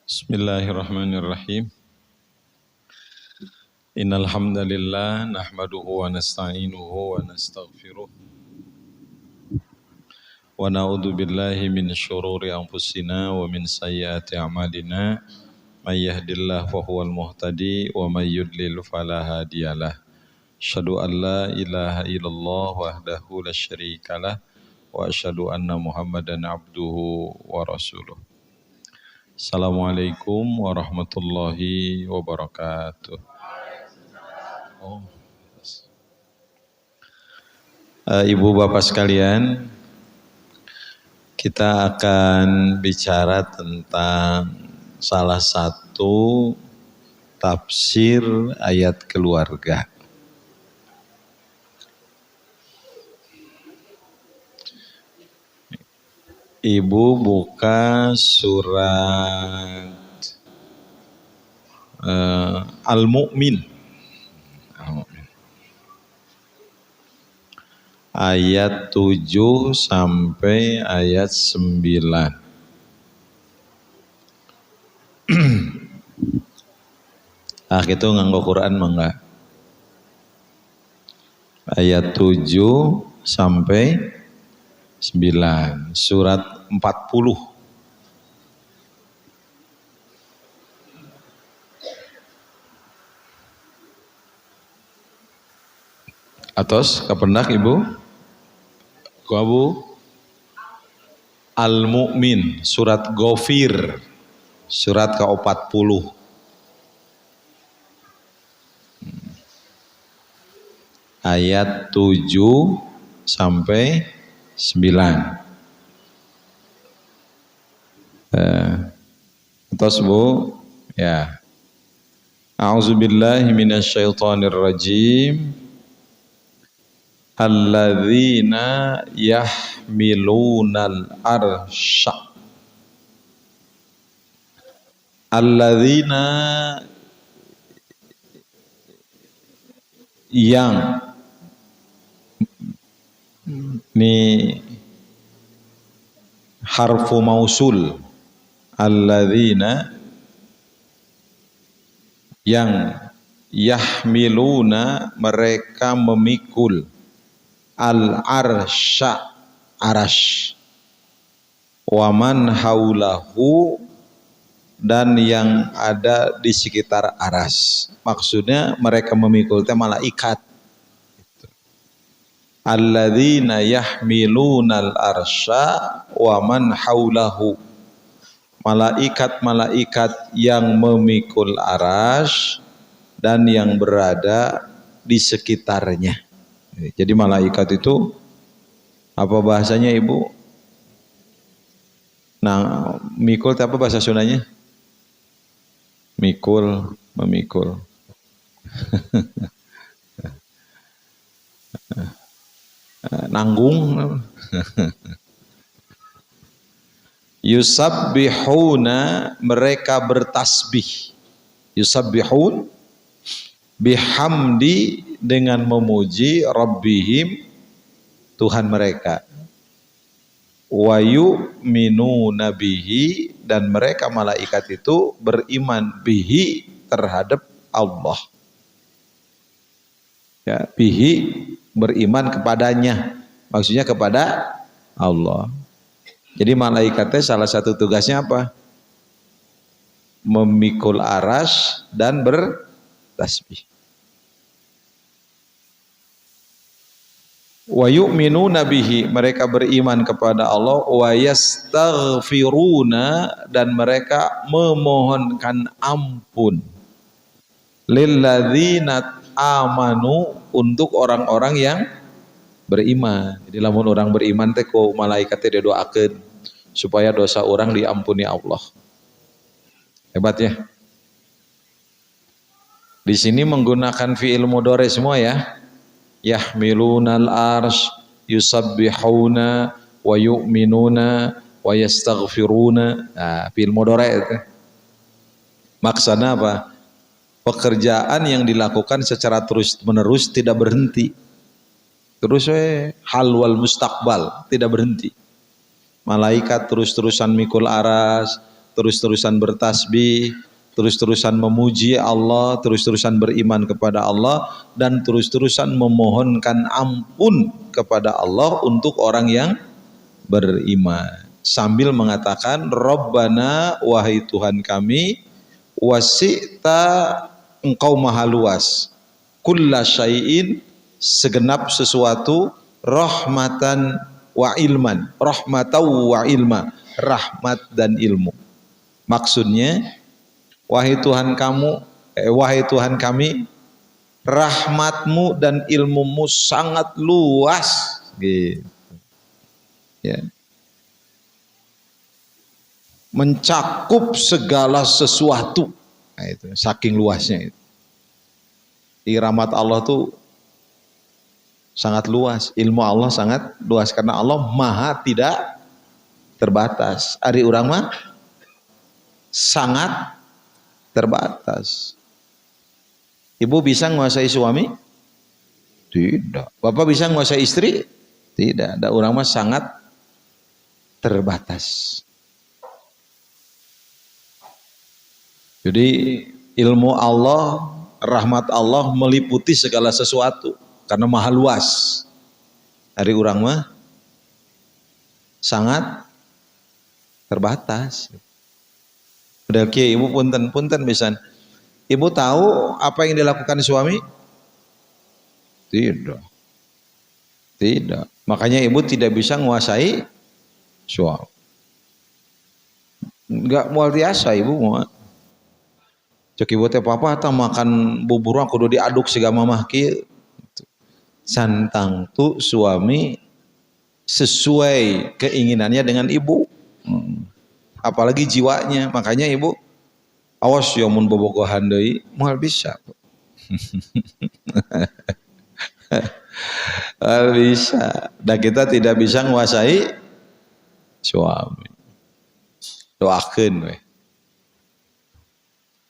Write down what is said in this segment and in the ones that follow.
Bismillahirrahmanirrahim. Innal hamdalillah nahmaduhu wa nasta'inuhu wa nastaghfiruh wa na'udzu billahi min syururi anfusina wa min sayyiati a'malina may yahdihillahu fahuwal muhtadi wa may yudlil fala hadiyalah. Asyhadu an la ilaha illallah wahdahu la syarikalah wa asyhadu anna Muhammadan abduhu wa rasuluh. Assalamualaikum warahmatullahi wabarakatuh. Ibu bapak sekalian, kita akan bicara tentang salah satu tafsir ayat keluarga. Ibu buka surat Al-Mu'min. Ayat 7 sampai ayat 9. Itu nganggo Quran mangga. Ayat 7 sampai 9. Surat 40. Atos kapendak Ibu? Ku Abu Al-Mu'min, surat Ghafir, surat ke-40. Ayat 7 sampai 9. Atas Bu, ya. A'udzubillahi minasyaitonirrajim. Alladzina yahmilunal arsha. Alladzina yang ini harfu mausul. Alladzina yang yahmiluna mereka memikul al-arsha arash waman haulahu dan yang ada di sekitar aras. Maksudnya mereka memikul malaikat. Alladzina yahmilunal arsha waman haulahu, malaikat-malaikat yang memikul aras dan yang berada di sekitarnya. Jadi malaikat itu apa bahasanya Ibu? Nah, mikul itu apa bahasa Sundanya? Mikul, memikul. Nanggung. Yusabbihuna mereka bertasbih. Yusabbihun bihamdi dengan memuji Rabbihim Tuhan mereka. Wa yu'minuna bihi dan mereka malaikat itu beriman bihi terhadap Allah. Ya, bihi beriman kepadanya. Maksudnya kepada Allah. Jadi malaikatnya salah satu tugasnya apa? Memikul aras dan bertasbih. Wa yu'minuna bihi mereka beriman kepada Allah, wa yastaghfiruna dan mereka memohonkan ampun lilladzina amanu untuk orang-orang yang beriman. Jadi lamun orang beriman teh ku malaikatnya didoakeun supaya dosa orang diampuni Allah. Hebat ya. Di sini menggunakan fi'il mudhari semua ya. Yahmilunal arsy yusabbihuna wa yu'minuna wa yastaghfiruna. Nah, fi'il mudhari itu. Maksudnya apa? Pekerjaan yang dilakukan secara terus-menerus tidak berhenti. Terus hal wal mustaqbal tidak berhenti. Malaikat terus-terusan mikul aras, terus-terusan bertasbih, terus-terusan memuji Allah, terus-terusan beriman kepada Allah, dan terus-terusan memohonkan ampun kepada Allah untuk orang yang beriman. Sambil mengatakan, Rabbana, wahai Tuhan kami, wasi'ta, engkau maha luas, kulla syai'in, segenap sesuatu, rahmatan wa ilman, rahmatan wa ilma, rahmat dan ilmu. Maksudnya, wahai Tuhan kami, rahmatmu dan ilmumu sangat luas, gitu. Ya. Mencakup segala sesuatu. Nah, itu saking luasnya itu. Rahmat Allah tuh sangat luas, ilmu Allah sangat luas karena Allah maha tidak terbatas. Ari urang mah sangat terbatas. Ibu bisa menguasai suami? Tidak. Bapak bisa menguasai istri? Tidak. Ada urang mah sangat terbatas. Jadi ilmu Allah, rahmat Allah meliputi segala sesuatu karena maha luas. Hari urang mah sangat terbatas. Udah kieu ibu punten pisan. Ibu tahu apa yang dilakukan suami? Tidak. Tidak. Makanya ibu tidak bisa menguasai suami. Enggak moal tiasa ibu mau. Cek ibu teh papa atau makan bubur kudu diaduk siga mamah kieu. Santang tuh suami sesuai keinginannya dengan ibu. Apalagi jiwanya. Makanya ibu awas ya mun bobogohan deui moal bisa. Bisa. Dan kita tidak bisa menguasai suami. Doakeun we.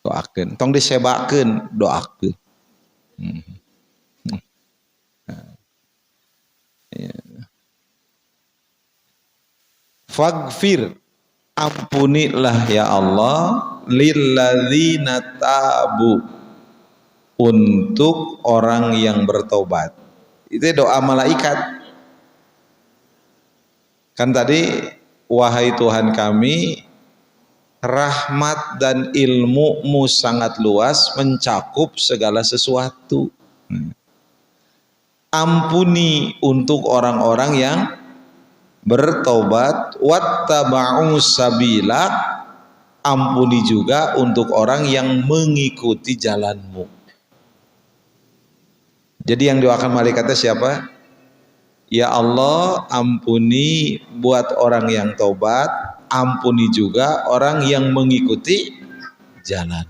Doakeun, tong disebakeun, doakeun. Faghfir, ampunilah ya Allah, lilladzina tabu, untuk orang yang bertobat. Itu doa malaikat. Kan tadi, wahai Tuhan kami, rahmat dan ilmu-Mu sangat luas, mencakup segala sesuatu. Ampuni untuk orang-orang yang bertobat, wattaba'u sabila, ampuni juga untuk orang yang mengikuti jalan-Mu. Jadi yang doakan malaikatnya siapa? Ya Allah, ampuni buat orang yang tobat, ampuni juga orang yang mengikuti jalan.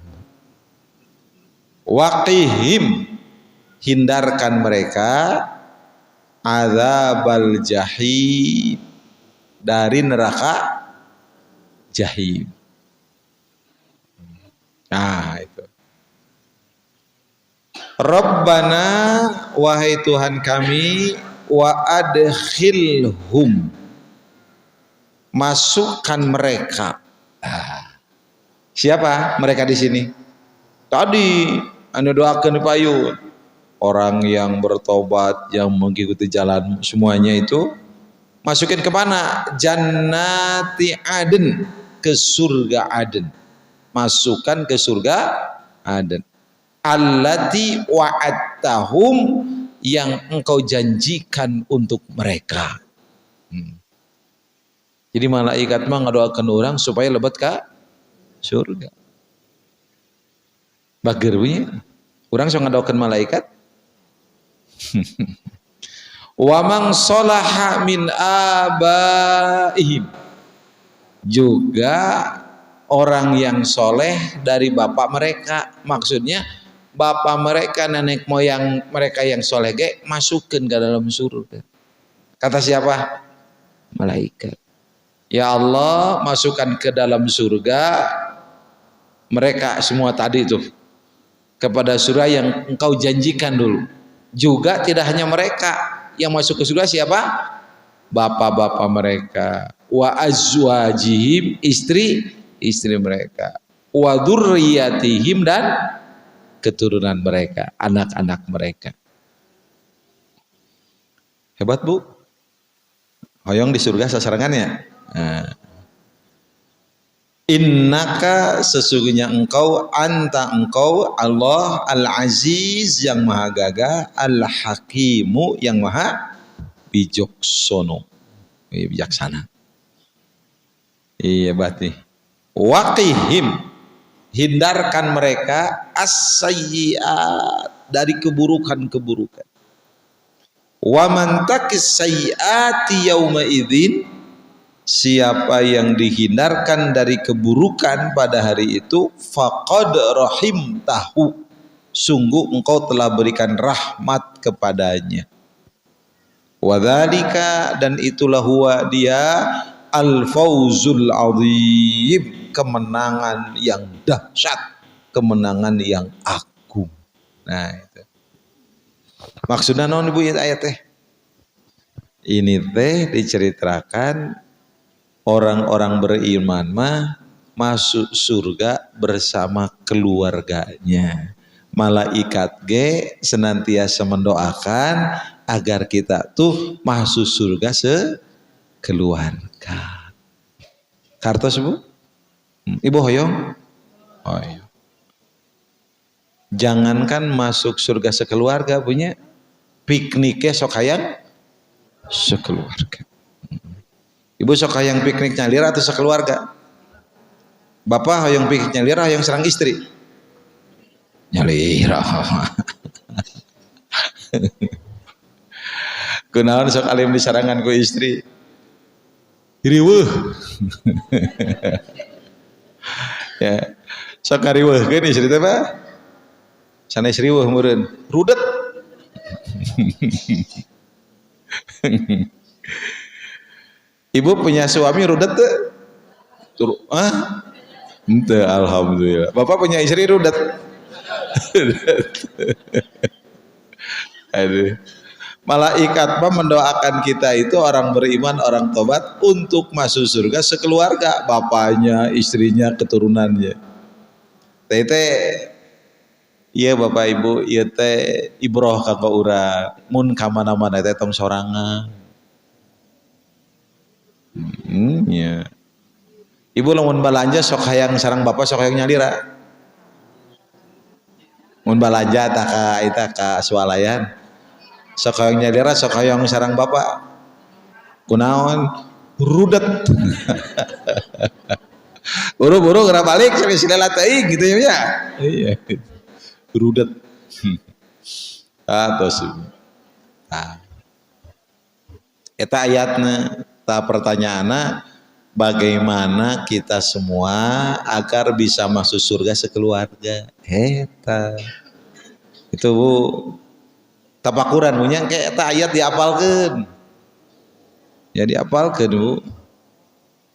Waqihim, hindarkan mereka azabal jahim, dari neraka jahim. Nah itu. Rabbana, wahai Tuhan kami, wa adkhilhum, masukkan mereka. Siapa mereka di sini? Tadi anu doakeun payu, orang yang bertobat, yang mengikuti jalan, semuanya itu masukin ke mana? Jannati Aden, ke surga Aden. Masukkan ke surga Aden. Allati wa'adtahum, yang engkau janjikan untuk mereka. Jadi malaikat mah ngadoakeun orang supaya lebet ka surga. Bageur we. Urang sok ngadoakeun malaikat. Wa man salaha min abaihim, juga orang yang soleh dari bapak mereka. Maksudnya bapak mereka, nenek moyang mereka yang soleh ge masukkeun ke dalam surga. Kata siapa? Malaikat. Ya Allah, masukkan ke dalam surga mereka semua tadi itu, kepada surga yang engkau janjikan dulu. Juga tidak hanya mereka yang masuk ke surga, siapa? Bapak-bapak mereka, wa azwajihim, istri istri mereka, wa dzurriyyatihim dan keturunan mereka, anak-anak mereka. Hebat Bu. Hoyong di surga sasarangannya. Nah. Innaka sesungguhnya engkau Allah Al-Aziz yang maha gagah, Al-Hakimu yang maha bijaksono. Bijaksana. Iya berarti. Waqihim, hindarkan mereka as-sayyi'at, dari keburukan-keburukan. Wa man taqis sayyi'ati yauma idzin, siapa yang dihindarkan dari keburukan pada hari itu, faqad rahimtahu, sungguh engkau telah berikan rahmat kepadanya. Wadzalika, dan itulah huwa dia, al-fauzul azim, kemenangan yang dahsyat, kemenangan yang agung. Nah itu maksudnya naon Ibu ayat teh? Ini teh diceritakan orang-orang beriman mah masuk surga bersama keluarganya. Malaikat ge senantiasa mendoakan agar kita tuh masuk surga sekeluarga. Kartos Bu? Ibu hoyong? Oh iya. Jangankan masuk surga sekeluarga, punya pikniknya sok hayang sekeluarga. Ibu sok hayang piknik nyalir atau sekeluarga? Bapak hayang piknik nyalir, hayang serang istri? Nyalir. Kunaon sok alim disarangan ku istri? Riweuh. Ya, sok ngariweuhkeun istri teh Pak. Sanes riweuh meureun, rudet. Ibu punya suami rudet tuh? Ente, alhamdulillah. Bapak punya istri rudet? Aduh. Malaikat mendoakan kita itu orang beriman, orang tobat untuk masuk surga sekeluarga, bapaknya, istrinya, keturunannya. Tete, iya Bapak Ibu, iya teh ibroh kakak urang, mun kamana-mana teh tong sorangan. Ya. Ibu lamun balanja sok hayang sarang bapak sok hayang nyalira. Mun balanja tak ka eta ka swalayan. Sok hayang nyalira, sok hayang sarang bapak. Kunaon? Rudet. Buru-buru geura balik sampai silela teuing gitu ya. Iya. Rudet. Tos. Nah. Eta ayatna, ta pertanyaanna, bagaimana kita semua agar bisa masuk surga sekeluarga? Eta. Itu Bu, tapakuran punya kayak eta ayat diapalkeun. Ya diapalkeun Bu.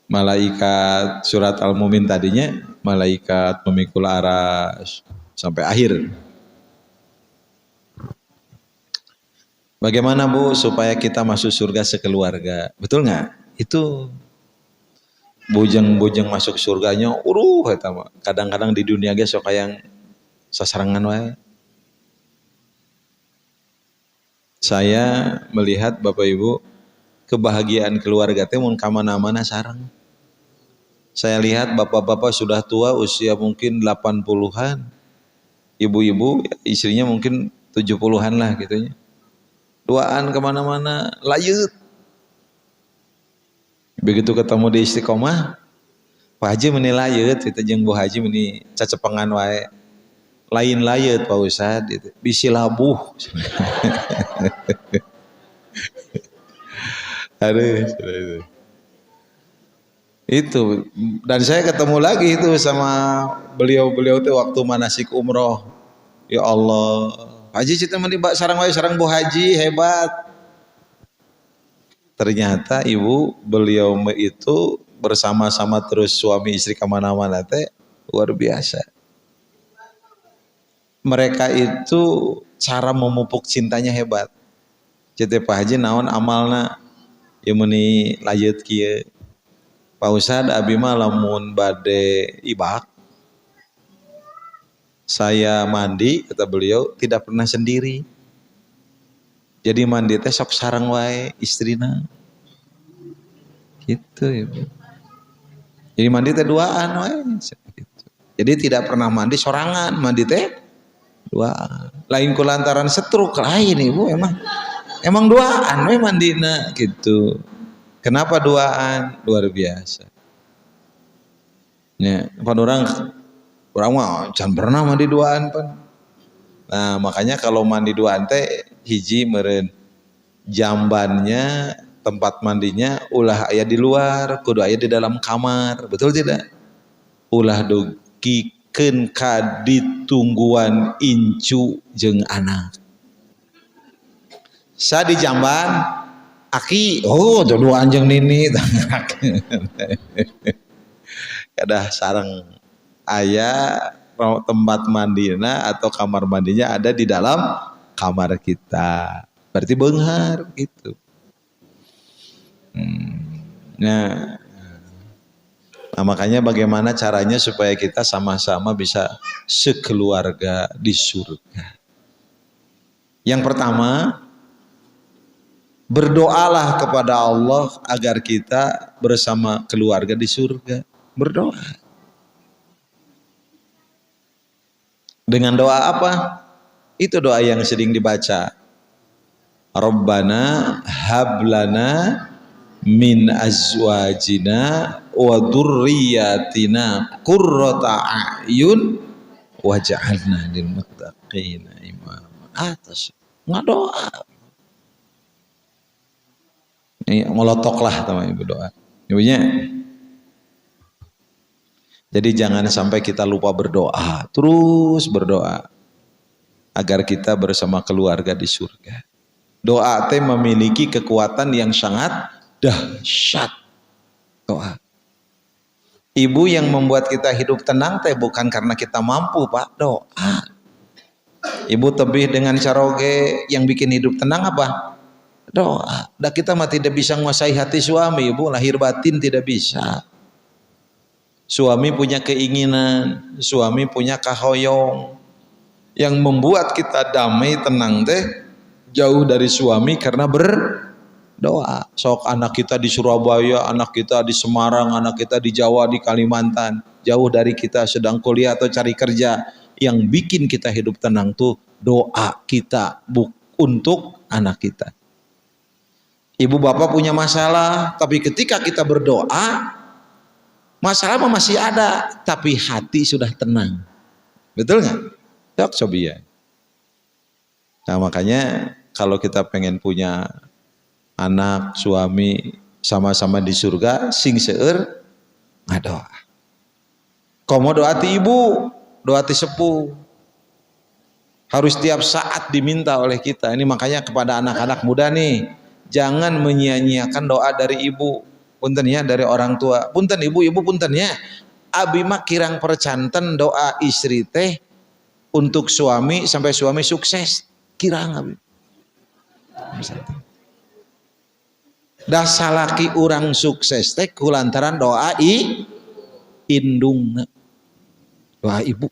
Malaikat surat Al-Mumin tadinya, malaikat pemikul aras sampai akhir. Bagaimana Bu supaya kita masuk surga sekeluarga? Betul nggak? Itu bujang-bujang masuk surganya, kadang-kadang di dunia ge sok yang sasarangan wae. Saya melihat Bapak Ibu, kebahagiaan keluarga teh mun ka mana-mana sareng. Saya lihat bapak-bapak sudah tua, usia mungkin 80-an. Ibu-ibu istrinya mungkin 70-an lah gitunya. Duaan kemana-mana, layut. Begitu ketemu di Istiqomah, Pak Haji meni layut, itu jeung Bu Haji meni cacepengan wae. Lain layut Pak Ustad, gitu. Bisi labuh. Aduh. Itu, dan saya ketemu lagi itu sama beliau-beliau itu waktu manasik umroh. Ya Allah, Haji cita meni sarang wae sarang Bu Haji, hebat. Ternyata ibu beliau itu bersama-sama terus suami istri kemana-mana teh luar biasa. Mereka itu cara memupuk cintanya hebat. Cita Pak Haji naon amalna, ya meni layut kieu. Pak Ustad abi mah lamun bade ibak saya mandi kata beliau tidak pernah sendiri. Jadi mandi teh sok sareng wae istrina. Gitu Ibu. Jadi mandi teh duaan wae. Gitu. Jadi tidak pernah mandi sorangan, mandi teh duaan. Lain kulantaran setruk lain Ibu emang duaan we mandina gitu. Kenapa duaan? Luar biasa. Ya, orang mah jangan pernah mandi duaan pan. Nah, makanya kalau mandi duaan teh hiji meureun jambannya tempat mandinya ulah aya di luar, kudu aya di dalam kamar. Betul tidak? Ulah dugikeun ka ditungguan incu jeung anak. Sa di jamban aki, oh duaan jeung nini. Kadah sareng aya tempat mandina atau kamar mandinya ada di dalam kamar kita. Berarti beunghar gitu. Nah, makanya bagaimana caranya supaya kita sama-sama bisa sekeluarga di surga. Yang pertama, berdoalah kepada Allah agar kita bersama keluarga di surga. Berdoa. Dengan doa apa? Itu doa yang sering dibaca. Rabbana hablana min azwajina wa dzurriyyatina qurrata a'yun waj'alna lil muttaqina imama. Atas ngadoa. Ini molotoklah teman ibu doa. Ibunya. Jadi jangan sampai kita lupa berdoa, terus berdoa agar kita bersama keluarga di surga. Doa teh memiliki kekuatan yang sangat dahsyat. Doa. Ibu yang membuat kita hidup tenang teh bukan karena kita mampu, Pak, doa. Ibu tebih dengan caroge yang bikin hidup tenang apa? Doa. Dan kita mah tidak bisa menguasai hati suami, Ibu, lahir batin tidak bisa. Suami punya keinginan, suami punya kahoyong. Yang membuat kita damai tenang teh jauh dari suami karena berdoa. Sok anak kita di Surabaya, anak kita di Semarang, anak kita di Jawa, di Kalimantan, jauh dari kita sedang kuliah atau cari kerja. Yang bikin kita hidup tenang tuh doa kita untuk anak kita. Ibu bapak punya masalah, tapi ketika kita berdoa, masalah masih ada, tapi hati sudah tenang. Betul nggak? Dok sobia. Nah makanya kalau kita pengen punya anak, suami sama-sama di surga, sing seueur ngadoa. Komo doa ti ibu, doa ti sepuh. Harus tiap saat diminta oleh kita. Ini makanya kepada anak-anak muda nih, jangan menyia-nyiakan doa dari ibu. Punten ya dari orang tua. Punten ibu punten ya. Abi mah kirang percanten doa istri teh untuk suami sampai suami sukses. Kirang abi. Dah salaki orang sukses teh kulantaran doa indung. Doa ibu.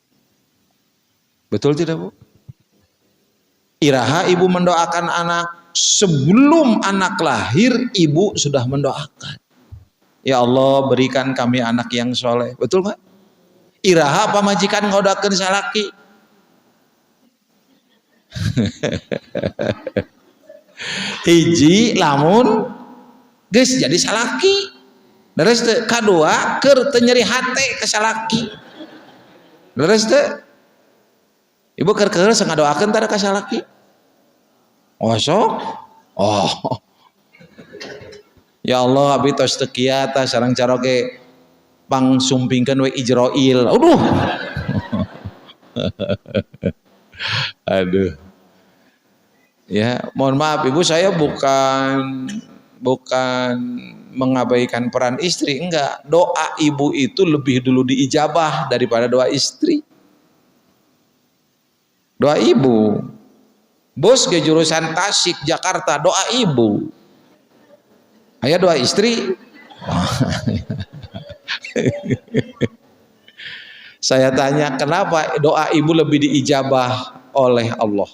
Betul tidak, Bu? Iraha ibu mendoakan anak sebelum anak lahir, ibu sudah mendoakan. Ya Allah berikan kami anak yang soleh. Betul nggak? Iraha apa majikan ngodakeun salaki? Hiji lamun geus jadi salaki. Leres teu kadua keur teu nyeri hate ke salaki. Leres teu? Ibu keur ngadoakeun tara ka salaki? Oh sok? Oh. Ya Allah abi tos teu kieu tah sareng caroge pangsumpingkeun we Ijroil. Aduh. Aduh. Ya, mohon maaf Ibu, saya bukan mengabaikan peran istri, enggak. Doa ibu itu lebih dulu diijabah daripada doa istri. Doa ibu. Bos ke jurusan Tasik Jakarta, doa ibu. Aya doa istri. Saya tanya, kenapa doa ibu lebih diijabah oleh Allah?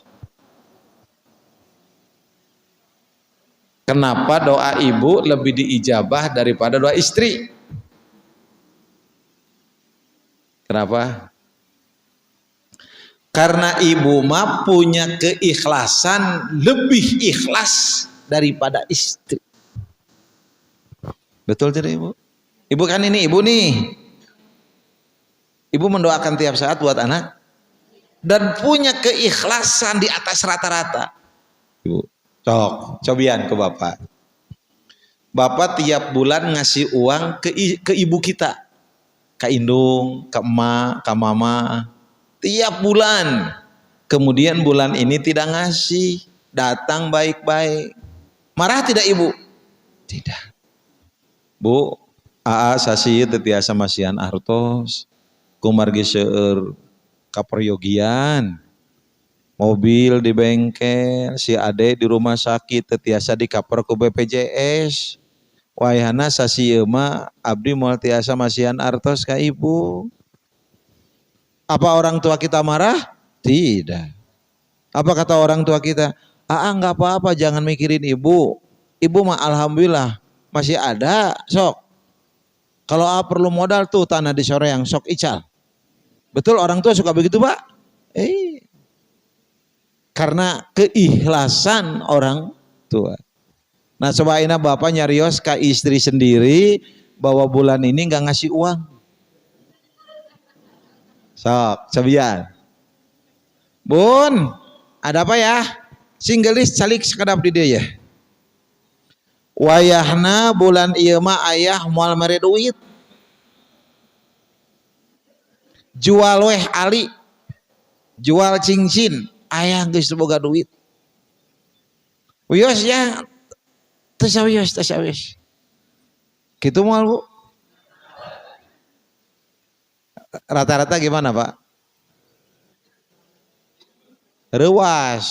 Kenapa doa ibu lebih diijabah daripada doa istri? Kenapa? Karena ibu mah punya keikhlasan lebih ikhlas daripada istri. Betul tidak ibu? Ibu kan ini ibu nih. Ibu mendoakan tiap saat buat anak dan punya keikhlasan di atas rata-rata. Ibu, cobian ke bapak. Bapak tiap bulan ngasih uang ke ibu kita, ke indung, ke emak, ke mama, tiap bulan. Kemudian bulan ini tidak ngasih, datang baik-baik. Marah tidak ibu? Tidak. Bu, aa sasi tetiasa masihan artos, kumargi seueur kaperyogian, mobil di bengkel, si ade di rumah sakit tetiasa dikaper ku BPJS. Wayahna sasi euma abdi moal tiasa masihan artos ka ibu. Apa orang tua kita marah? Tidak. Apa kata orang tua kita? Nggak apa-apa, jangan mikirin ibu. Ibu mah alhamdulillah masih ada, sok. Kalau perlu modal tuh tanah di Soreang, sok ical. Betul orang tua suka begitu pak? Karena keikhlasan orang tua. Nah coba ini bapak nyarios ke istri sendiri bahwa bulan ini nggak ngasih uang. Sok, cobian. Bun, ada apa ya? Singgelis calik sekedap di dia ya. Wayahna bulan ieu mah ayah moal mere duit. Jual weh ali. Jual cincin, ayah geus boga duit. Wios ya. Tasawis. Gitu moal Bu. Rata-rata gimana Pak? Rewas.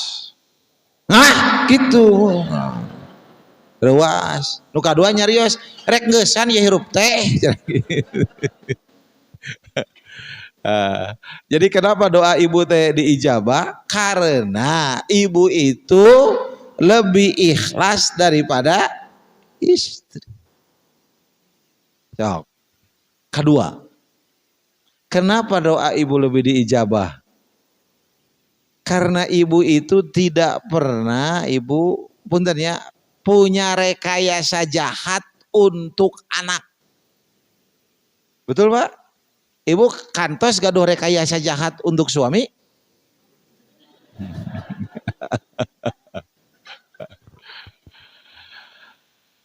Nah, gitu. Rewas. Nu kadua nyarios, rek ngeusan ya hirup teh. Jadi kenapa doa ibu teh diijabah? Karena ibu itu lebih ikhlas daripada istri. So, kedua, kenapa doa ibu lebih diijabah? Karena ibu itu tidak pernah punya rekayasa jahat untuk anak. Betul Pak? Ibu kantos gaduh rekayasa jahat untuk suami?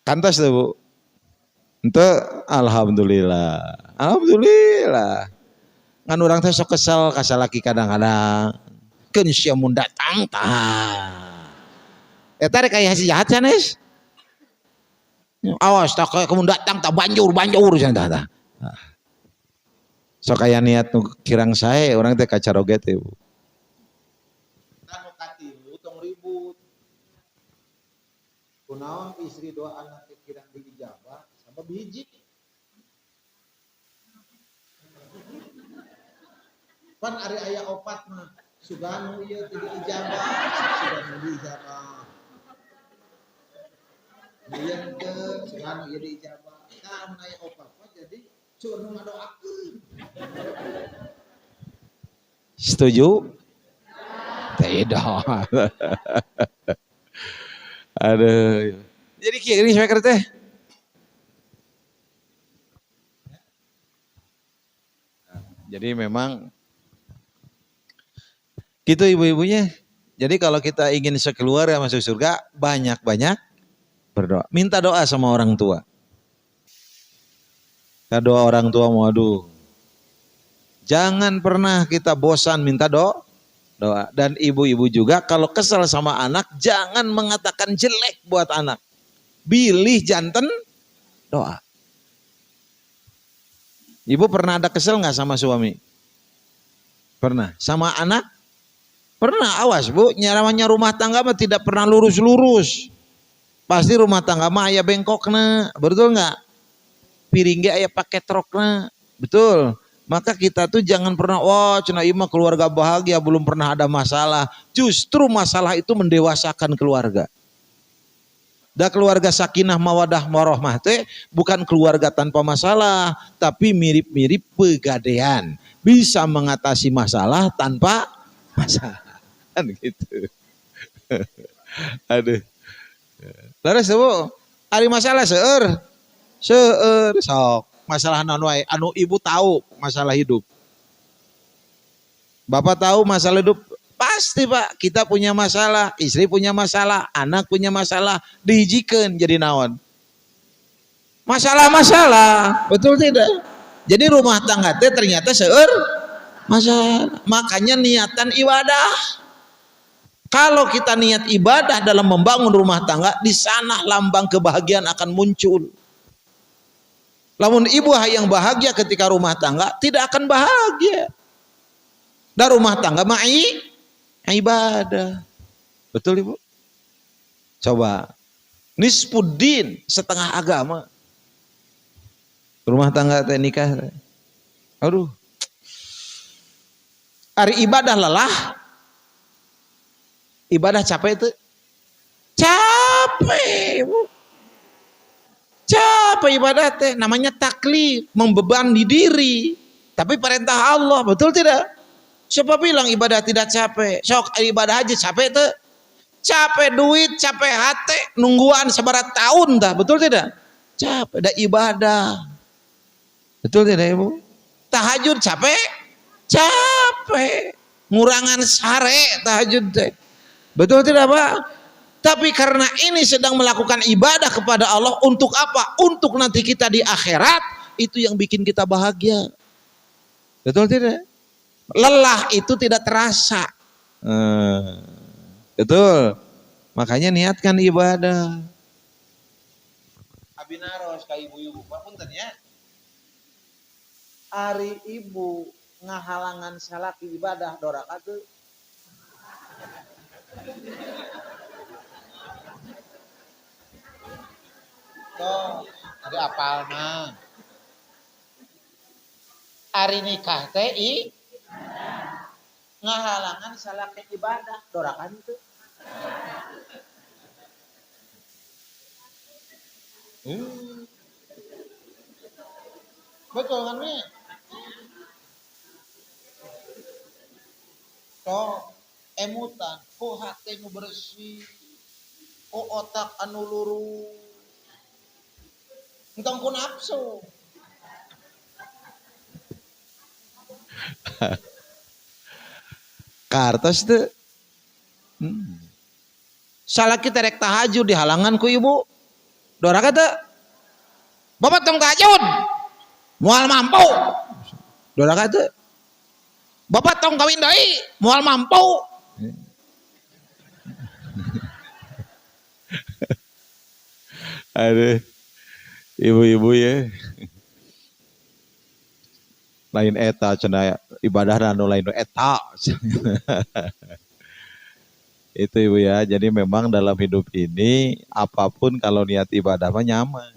Kantos tuh Bu. Ente alhamdulillah. Alhamdulillah. Ngan urang teh sok kesel ka salaki kadang-kadang. Keun sia mun datang tah. Eta rekayasa jahat sanes. Awas tak kamu datang tak banjur cenah tah. Sok aya niat nu kirang sae urang teh kacaroget teh Bu. Anu katilu tong ribut. Kunaon istri doa anak teh kirang diijabah sama biji. Pan ari aya opat mah suganu ieu teu diijabah, suganu diijabah. Ieu teu suganu ieu diijabah. Ka mun aya opat mah jadi suruh ngadoakeun. Setuju? Tidak. Aduh. Jadi kieu geuning sawer teh. Jadi memang gitu ibu-ibunya. Jadi kalau kita ingin sekeluarga masuk surga, banyak-banyak berdoa. Minta doa sama orang tua. Doa orang tua mau aduh. Jangan pernah kita bosan minta doa. Dan ibu-ibu juga kalau kesal sama anak, jangan mengatakan jelek buat anak. Bilih janten doa. Ibu pernah ada kesel nggak sama suami? Pernah. Sama anak? Pernah. Awas Bu, namanya rumah tangga mah tidak pernah lurus-lurus. Pasti rumah tangga mah aya bengkokna, betul nggak? piring ge aya pakai trokna. Betul. Maka kita tuh jangan pernah wah cenah ieu mah keluarga bahagia belum pernah ada masalah. Justru masalah itu mendewasakan keluarga. Da keluarga sakinah mawadah warahmah teh bukan keluarga tanpa masalah, tapi mirip-mirip pegadaian. Bisa mengatasi masalah tanpa masalah. Kan gitu. Aduh. Laras Bu, ari masalah seueur. Seueur sok. Masalah naon wae anu ibu tahu masalah hidup. Bapak tahu masalah hidup? Pasti Pak, kita punya masalah, istri punya masalah, anak punya masalah, dihijikeun jadi naon? Masalah-masalah, betul tidak? Jadi rumah tangga teh ternyata seueur masalah. Makanya niatan ibadah. Kalau kita niat ibadah dalam membangun rumah tangga, di sana lambang kebahagiaan akan muncul. Lamun ibu yang bahagia ketika rumah tangga, tidak akan bahagia. Dan rumah tangga mah ibadah. Betul Ibu? Coba. Nisfuddin, setengah agama. Rumah tangga teh nikah. Aduh. Ari ibadah lelah. Ibadah capek itu. Capek, Bu. Capek ibadah teh namanya taklif, membebani diri. Tapi perintah Allah, betul tidak? Siapa bilang ibadah tidak capek? Sok ibadah aja capek tuh. Capek duit, capek hati, nungguan sebarat tahun dah, betul tidak? Capek dah ibadah. Betul tidak Ibu? Tahajud capek? Capek. Ngurangan sare tahajud teh. Betul tidak Pak? Tapi karena ini sedang melakukan ibadah kepada Allah untuk apa? Untuk nanti kita di akhirat, itu yang bikin kita bahagia. Betul tidak? Lelah itu tidak terasa. Betul. Makanya niatkan ibadah. Abinaros ka ibu-ibu punten ya. Ari ibu ngahalangan salaki ibadah doraka teu. Toh, ada apal mah. Ari nikah teh ngahalangan salaki ibadah dorakan itu. Betul kan Mi? Toh emutan, ku hati nu bersih, ku otak anu lurus, entong ku nafsu. Kartos teu. Salaki terek tahajud dihalangan ku ibu. Doraka teu. Bapak tong tahajud. Moal mampu. Doraka teu. Bapak tong kawin deui, moal mampu. Aduh. Ibu-ibu ya. Lain eta cenah ibadah anu lain eta. Itu Ibu ya. Jadi memang dalam hidup ini apapun kalau niat ibadah mah nyaman.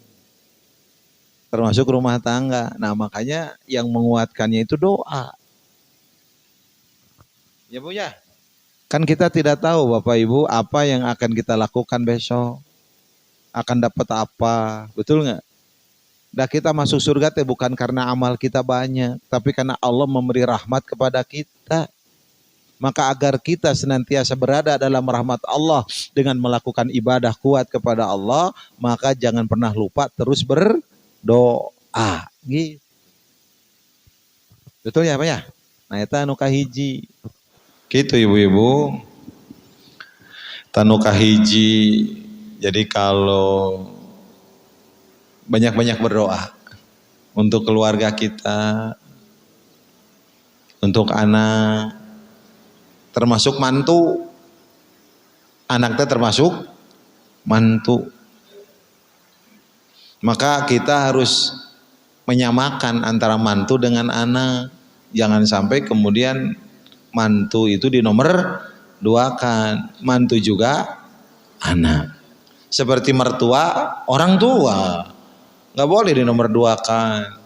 Termasuk rumah tangga. Nah, makanya yang menguatkannya itu doa. Ya Bu ya. Kan kita tidak tahu Bapak Ibu apa yang akan kita lakukan besok. Akan dapat apa, betul nggak? Dah kita masuk surga teh bukan karena amal kita banyak, tapi karena Allah memberi rahmat kepada kita. Maka agar kita senantiasa berada dalam rahmat Allah dengan melakukan ibadah kuat kepada Allah, maka jangan pernah lupa terus berdoa. Gitu. Betul ya Pak ya? Nah itu anu kahiji. Gitu ibu-ibu. Tanu kahiji. Jadi kalau banyak-banyak berdoa untuk keluarga kita, untuk anak, termasuk mantu, anaknya termasuk mantu. Maka kita harus menyamakan antara mantu dengan anak. Jangan sampai kemudian mantu itu dinomor duakan, mantu juga anak. Seperti mertua, orang tua. nggak boleh di nomor dua kan.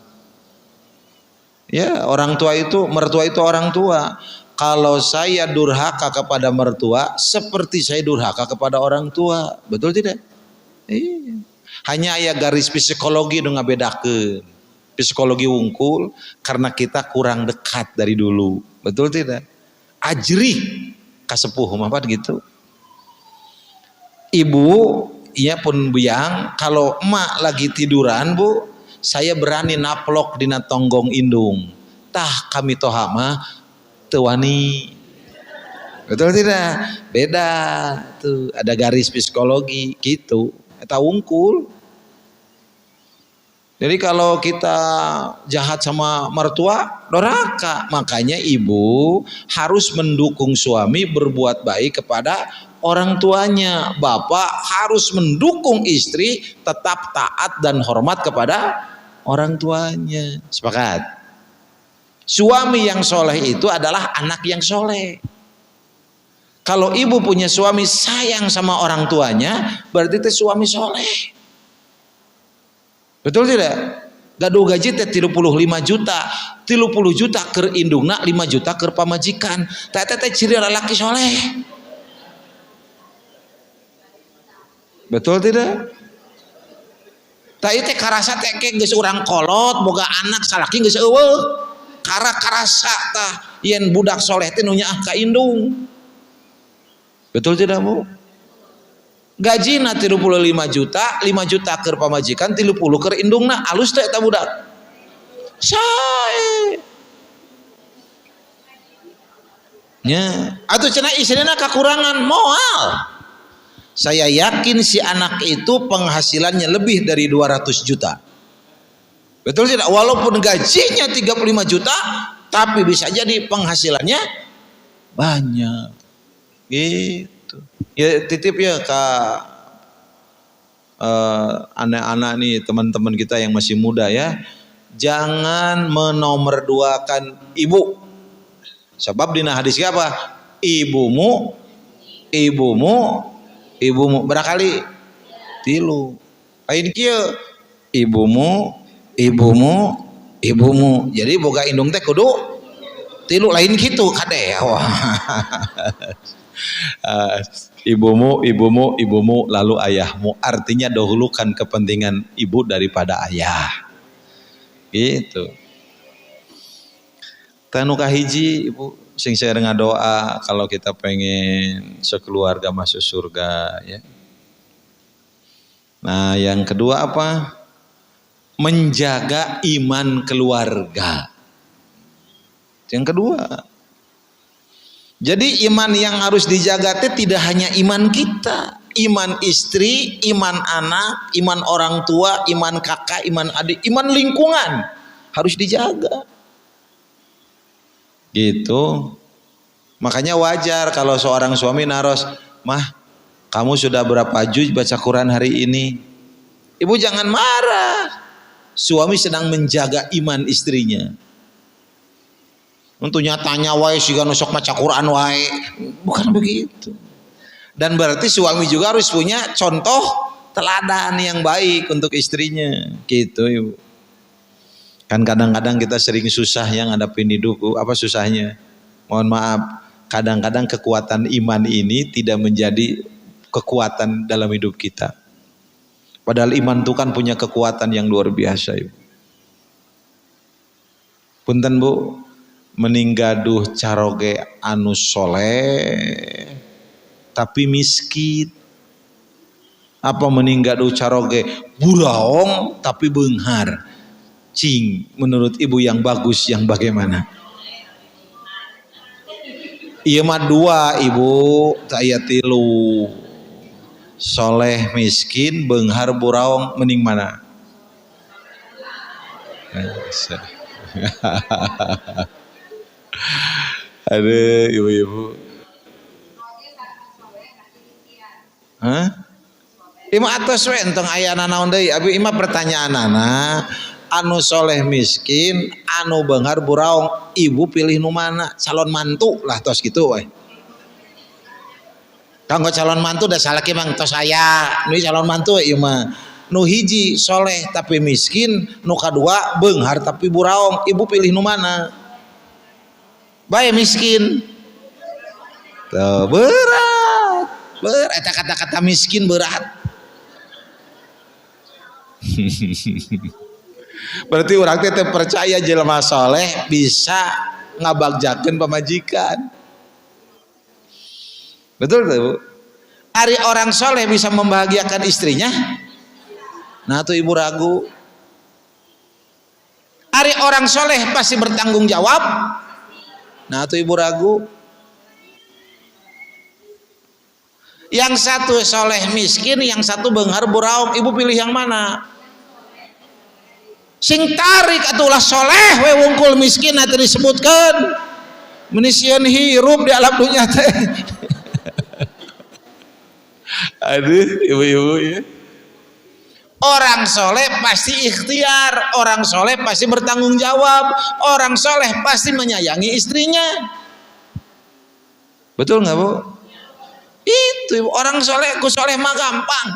Ya, orang tua itu, mertua itu orang tua. Kalau saya durhaka kepada mertua, seperti saya durhaka kepada orang tua, betul tidak? Iya. Hanya ya garis psikologi dong ngabedakeun. Psikologi wungkul karena kita kurang dekat dari dulu, betul tidak? Ajrih kasepuh mah gitu. Ibu, iya pun biang, kalau emak lagi tiduran bu, saya berani naplok dina tonggong indung. Tah kami toha mah teu wani. Betul tidak? Beda tuh, ada garis psikologi gitu. Eta wungkul. Jadi kalau kita jahat sama mertua, doraka. Makanya ibu harus mendukung suami berbuat baik kepada orang tuanya. Bapak harus mendukung istri tetap taat dan hormat kepada orang tuanya. Sepakat? Suami yang soleh itu adalah anak yang soleh. Kalau ibu punya suami sayang sama orang tuanya, berarti itu suami soleh. Betul tidak? Gaduh gaji teh 35 juta, 30 juta keur indungna, 5 juta keur pamajikan. Teh teh ciri lelaki soleh. Betul tidak? Tah ieu teh karasa teh geus urang kolot, boga anak salaki geus eueuh. Karasa tah yen budak soleh teh nu nyaah ka indung. Betul tidak, Bu? Gaji na 35 juta, 5 juta keur pamajikan, 30 keur indungna, alus teh eta budak. Sae. Nya, atuh cenah istrina kakurangan moal. Saya yakin si anak itu penghasilannya lebih dari 200 juta. Betul tidak? Walaupun gajinya 35 juta, tapi bisa jadi penghasilannya banyak. Gitu. Ya titip ya ke anak-anak nih, teman-teman kita yang masih muda ya, jangan menomorduakan ibu. Sebab dina hadis apa? Ibumu barangkali tilu. Lain kieu ibumu. Jadi boga indung teh kudu tilu, lain gitu kade. Wah. Ibumu lalu ayahmu, artinya dahulukan kepentingan ibu daripada ayah gitu. Tanu kahiji ibu sing saya ngadoa kalau kita pengen sekeluarga masuk surga ya. Nah yang kedua apa? Menjaga iman keluarga. Yang kedua, jadi iman yang harus dijaga itu tidak hanya iman kita, iman istri, iman anak, iman orang tua, iman kakak, iman adik, iman lingkungan harus dijaga. Gitu. Makanya wajar kalau seorang suami naros, "Mah, kamu sudah berapa juz baca Quran hari ini?" Ibu jangan marah. Suami sedang menjaga iman istrinya. Untuk nyatanya wae siga nusok maca Quran wae, bukan begitu. Dan berarti suami juga harus punya contoh teladan yang baik untuk istrinya, gitu Ibu. Kan kadang-kadang kita sering susah yang ngadapin hidup, apa susahnya? Mohon maaf, kadang-kadang kekuatan iman ini tidak menjadi kekuatan dalam hidup kita. Padahal iman itu kan punya kekuatan yang luar biasa Ibu. Punten Bu, meninggaduh caroge anu soleh tapi miskin, apa meninggaduh caroge buraong tapi beunghar, cing menurut ibu yang bagus yang bagaimana? Iya mah dua ibu, saya tilu, soleh miskin beunghar buraong, mending mana? Aduh ibu-ibu. Hah? Ima atos we entong ayana naon deui? Abi ima pertanyaanana, anu soleh miskin, anu beunghar buraong, ibu pilih nu mana? Calon mantu lah tos kitu we. Kanggo calon mantu da salaki mang tos aya, nu calon mantu ieu mah. nu hiji soleh tapi miskin, nu kadua beunghar tapi buraong. Ibu pilih nu mana? Bae miskin. Tuh, berat. Eta kata-kata miskin berat. Berarti orang teh percaya jelema soleh bisa ngabagjakeun pamajikan. Betul tuh, Bu? Ari orang soleh bisa membahagiakan istrinya. Nah tuh ibu ragu. Ari orang soleh pasti bertanggung jawab. Nah tuh ibu ragu. Yang satu soleh miskin, yang satu beunghar buraung. Ibu pilih yang mana? Sing tarik atulah soleh we wungkul miskin atuh disebutkan. Menisieun hirup di alam dunya teh. Aduh, ibu-ibu ya. Orang soleh pasti ikhtiar, orang soleh pasti bertanggung jawab, orang soleh pasti menyayangi istrinya. Betul nggak, Bu? Itu orang soleh, ku soleh mah gampang.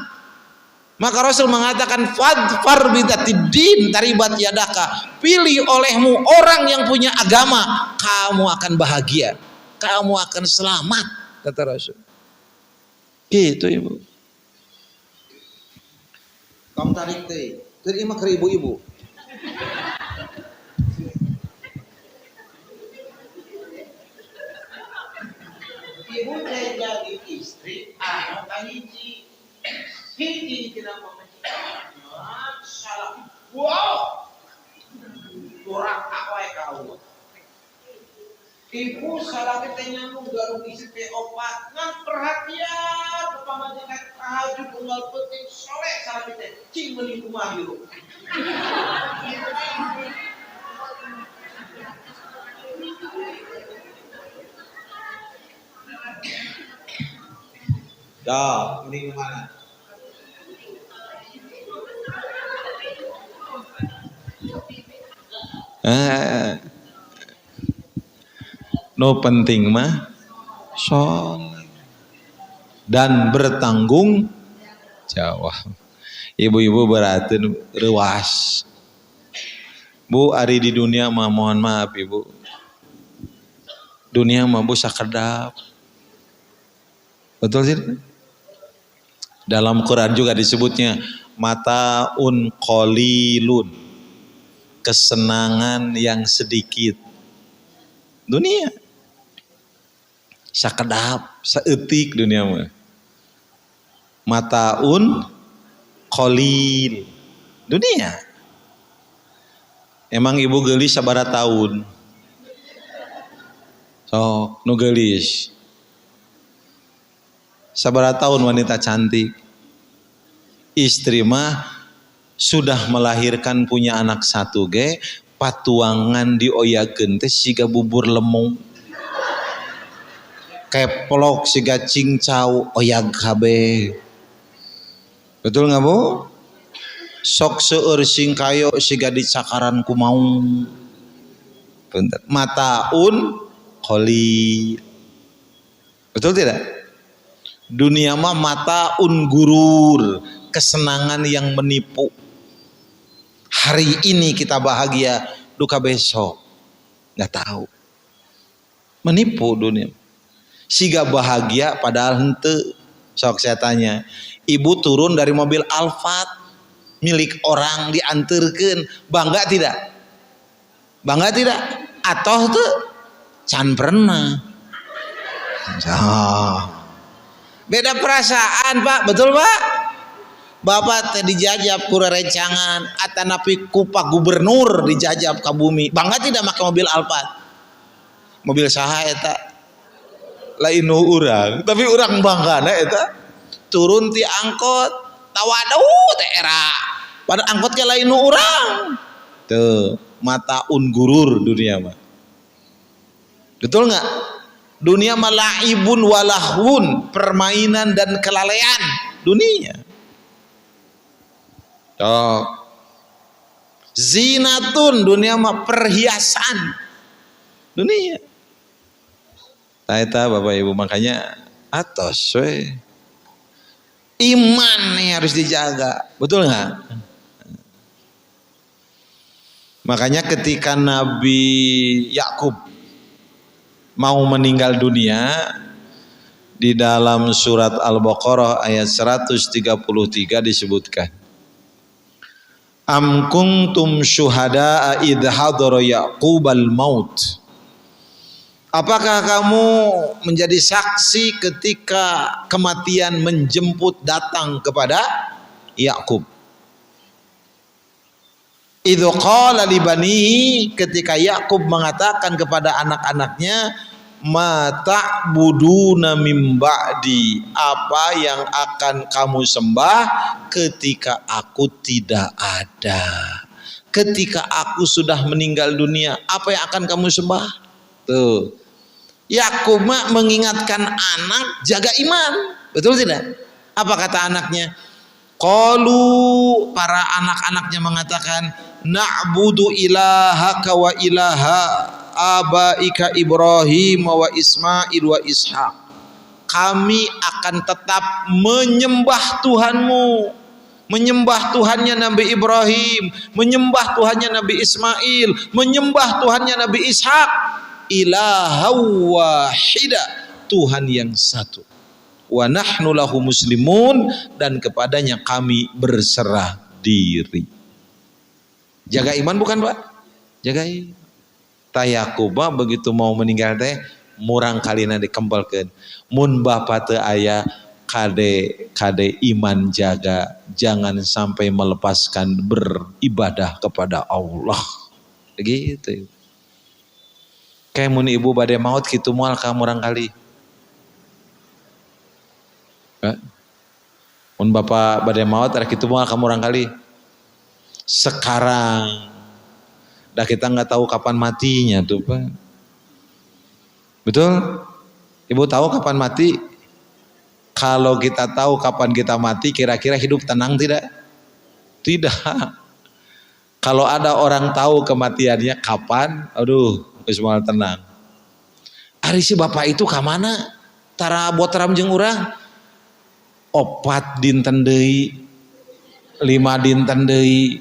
Maka Rasul mengatakan fadfar bidatid taribat yadaka. Pilih olehmu orang yang punya agama, kamu akan bahagia, kamu akan selamat, kata Rasul. Gitu ibu. Kamu tarik teh, terima ke ibu-ibu. Ibu teh jadi istri, anak hiji. Hiji tidak memajikannya, salah. Wow, kurang awal kau. Ibu salah kita nyambung garuk isi opat, ngan perhatian pamajikan tahajud unggal penting soleh salah kita cing menipu mahiru. Dah, mending mana? No penting mah soleh dan bertanggung jawab. Ibu-ibu beratin ruas. Bu, ari di dunia mah mohon maaf ibu. Dunia mah bu sakedap. Betul sih? Dalam Quran juga disebutnya mataun qalilun. Kesenangan yang sedikit. Dunia sakedap, saeutik dunia mah. Mataun qalil. Dunia. Emang ibu geulis sabaraha tahun? Sok nu geulis. Sabaraha tahun wanita cantik? Istri mah sudah melahirkan punya anak satu ge, patuangan dioyakeun teh siga bubur lemung. Keplok siga cingcau oyag kabeh. Betul nggak Bu? Sok seueur sing kayo siga dicakaran ku maung. Punten. Mataun qalil. Betul tidak? Dunia mah mataun gurur, kesenangan yang menipu. Hari ini kita bahagia, duka besok nggak tahu. Menipu dunia. Siga bahagia padahal henteu. Sok saya tanya, ibu turun dari mobil Alphard milik orang dianterkeun, bangga tidak? Bangga tidak? Atoh tuh can pernah. Beda perasaan Pak, betul Pak? Bapak teh dijajab ku rerencangan atanapi ku Pak Gubernur dijajab ka bumi. Bangga tidak make mobil Alphard? Mobil saha eta? Lain nu urang, tapi urang banggana eta turun ti angkot tawadau teh era. Pada angkot ge lain nu urang. Tuh, mataun gurur dunia mah. Betul enggak? Dunia mah laibun walahun, permainan dan kelalaian dunia. Oh. Zinatun, dunia mah perhiasan dunia. Taeta Bapak Ibu, makanya atos we. Iman nih harus dijaga, betul nggak? Makanya ketika Nabi Yakub mau meninggal dunia, di dalam surat Al-Baqarah ayat 133 disebutkan, Am kuntum syuhada'a idh hadara Yaqubal maut. Apakah kamu menjadi saksi ketika kematian menjemput datang kepada Yakub? Idzu qala li banihi, ketika Yakub mengatakan kepada anak-anaknya, ma ta'buduna mim ba'di, apa yang akan kamu sembah ketika aku tidak ada, ketika aku sudah meninggal dunia, apa yang akan kamu sembah? Tuh, Yakub mengingatkan anak jaga iman, betul tidak? Apa kata anaknya? Qalu, para anak-anaknya mengatakan, na'budu ilahaka wa ilaha abaika Ibrahim wa Ismail wa Ishaq. Kami akan tetap menyembah Tuhanmu, menyembah Tuhannya Nabi Ibrahim, menyembah Tuhannya Nabi Ismail, menyembah Tuhannya Nabi Ishaq. Ilaha wahida, Tuhan yang satu. Wa nahnu lahu muslimun, dan kepadanya kami berserah diri. Jaga iman bukan Pak? Jaga iman. Tayakuba begitu mau meninggal teh murang kalina dikempelkeun. Mun bapa teu aya kade iman jaga, jangan sampai melepaskan beribadah kepada Allah. Begitu. Kayak mun ibu bade maut kitu moal ka murang kali. Mun bapak bade maut ada kitu moal ka murang kali. Sekarang dah kita nggak tahu kapan matinya tuh Pak. Betul? Ibu tahu kapan mati? Kalau kita tahu kapan kita mati, kira-kira hidup tenang tidak? Tidak. Kalau ada orang tahu kematiannya kapan, aduh, geus moal tenang. Ari si bapak itu ka mana? Tara boteram jeung urang. 4 dinten deui, 5 dinten deui,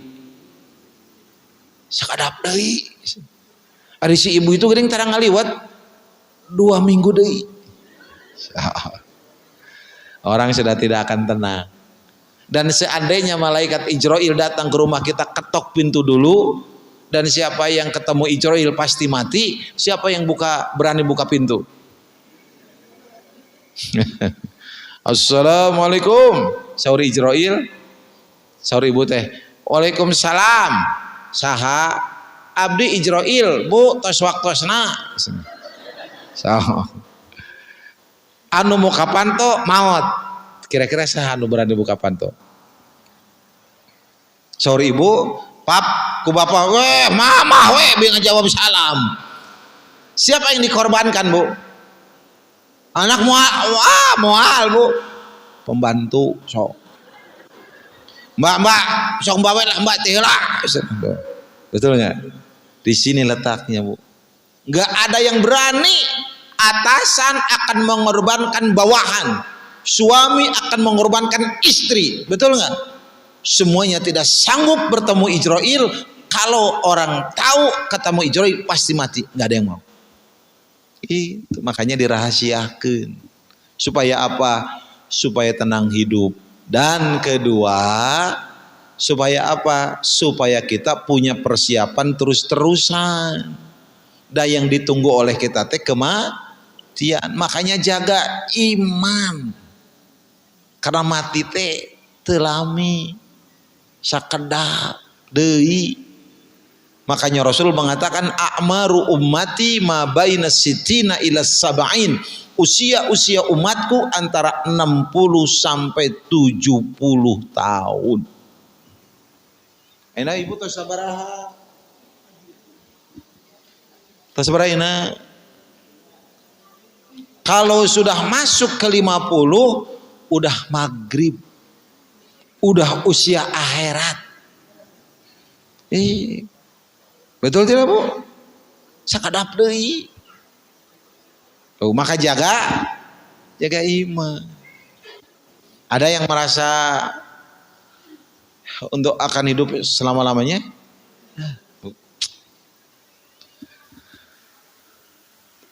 sakadap deui. Ari si ibu itu geuning tara ngaliwat 2 minggu deui. Orang sudah tidak akan tenang. Dan seandainya malaikat Ijrail datang ke rumah kita, ketok pintu dulu, dan siapa yang ketemu Ijrail pasti mati. Siapa yang berani buka pintu? Assalamualaikum, saur Ijrail. Saur ibu teh, waalaikumsalam. Saha? Abdi Ijrail, bu, tos waktosna. Anu mau kapan to maut? Kira-kira saha anu berani buka panto? Saur ibu, pap, ku bapak, weh, mama, weh, bingung jawab salam. Siapa yang dikorbankan bu? Anak mual bu, pembantu sok. Mbak, sok bawa lah mbak tihlah. Betul nggak? Di sini letaknya bu. Nggak ada yang berani. Atasan akan mengorbankan bawahan, suami akan mengorbankan istri, betul nggak? Semuanya tidak sanggup bertemu Ijrail. Kalau orang tahu ketemu Ijrail pasti mati, nggak ada yang mau. Itu makanya dirahasiakan. Supaya apa? Supaya tenang hidup. Dan kedua, supaya apa? Supaya kita punya persiapan terus-terusan. Dan yang ditunggu oleh kita teh kematian. Makanya jaga iman. Karena mati teh telami sakedap deui. Makanya Rasul mengatakan a'maru ummati ma baina sitina ila sab'in. Usia umatku antara 60 sampai 70 tahun. Enak ibu tos sabaraha? Tos sabaraha enak? Kalau sudah masuk ke 50, udah maghrib, udah usia akhirat. Betul tidak bu? Sakadap deui. Maka jaga iman. Ada yang merasa untuk akan hidup selama-lamanya?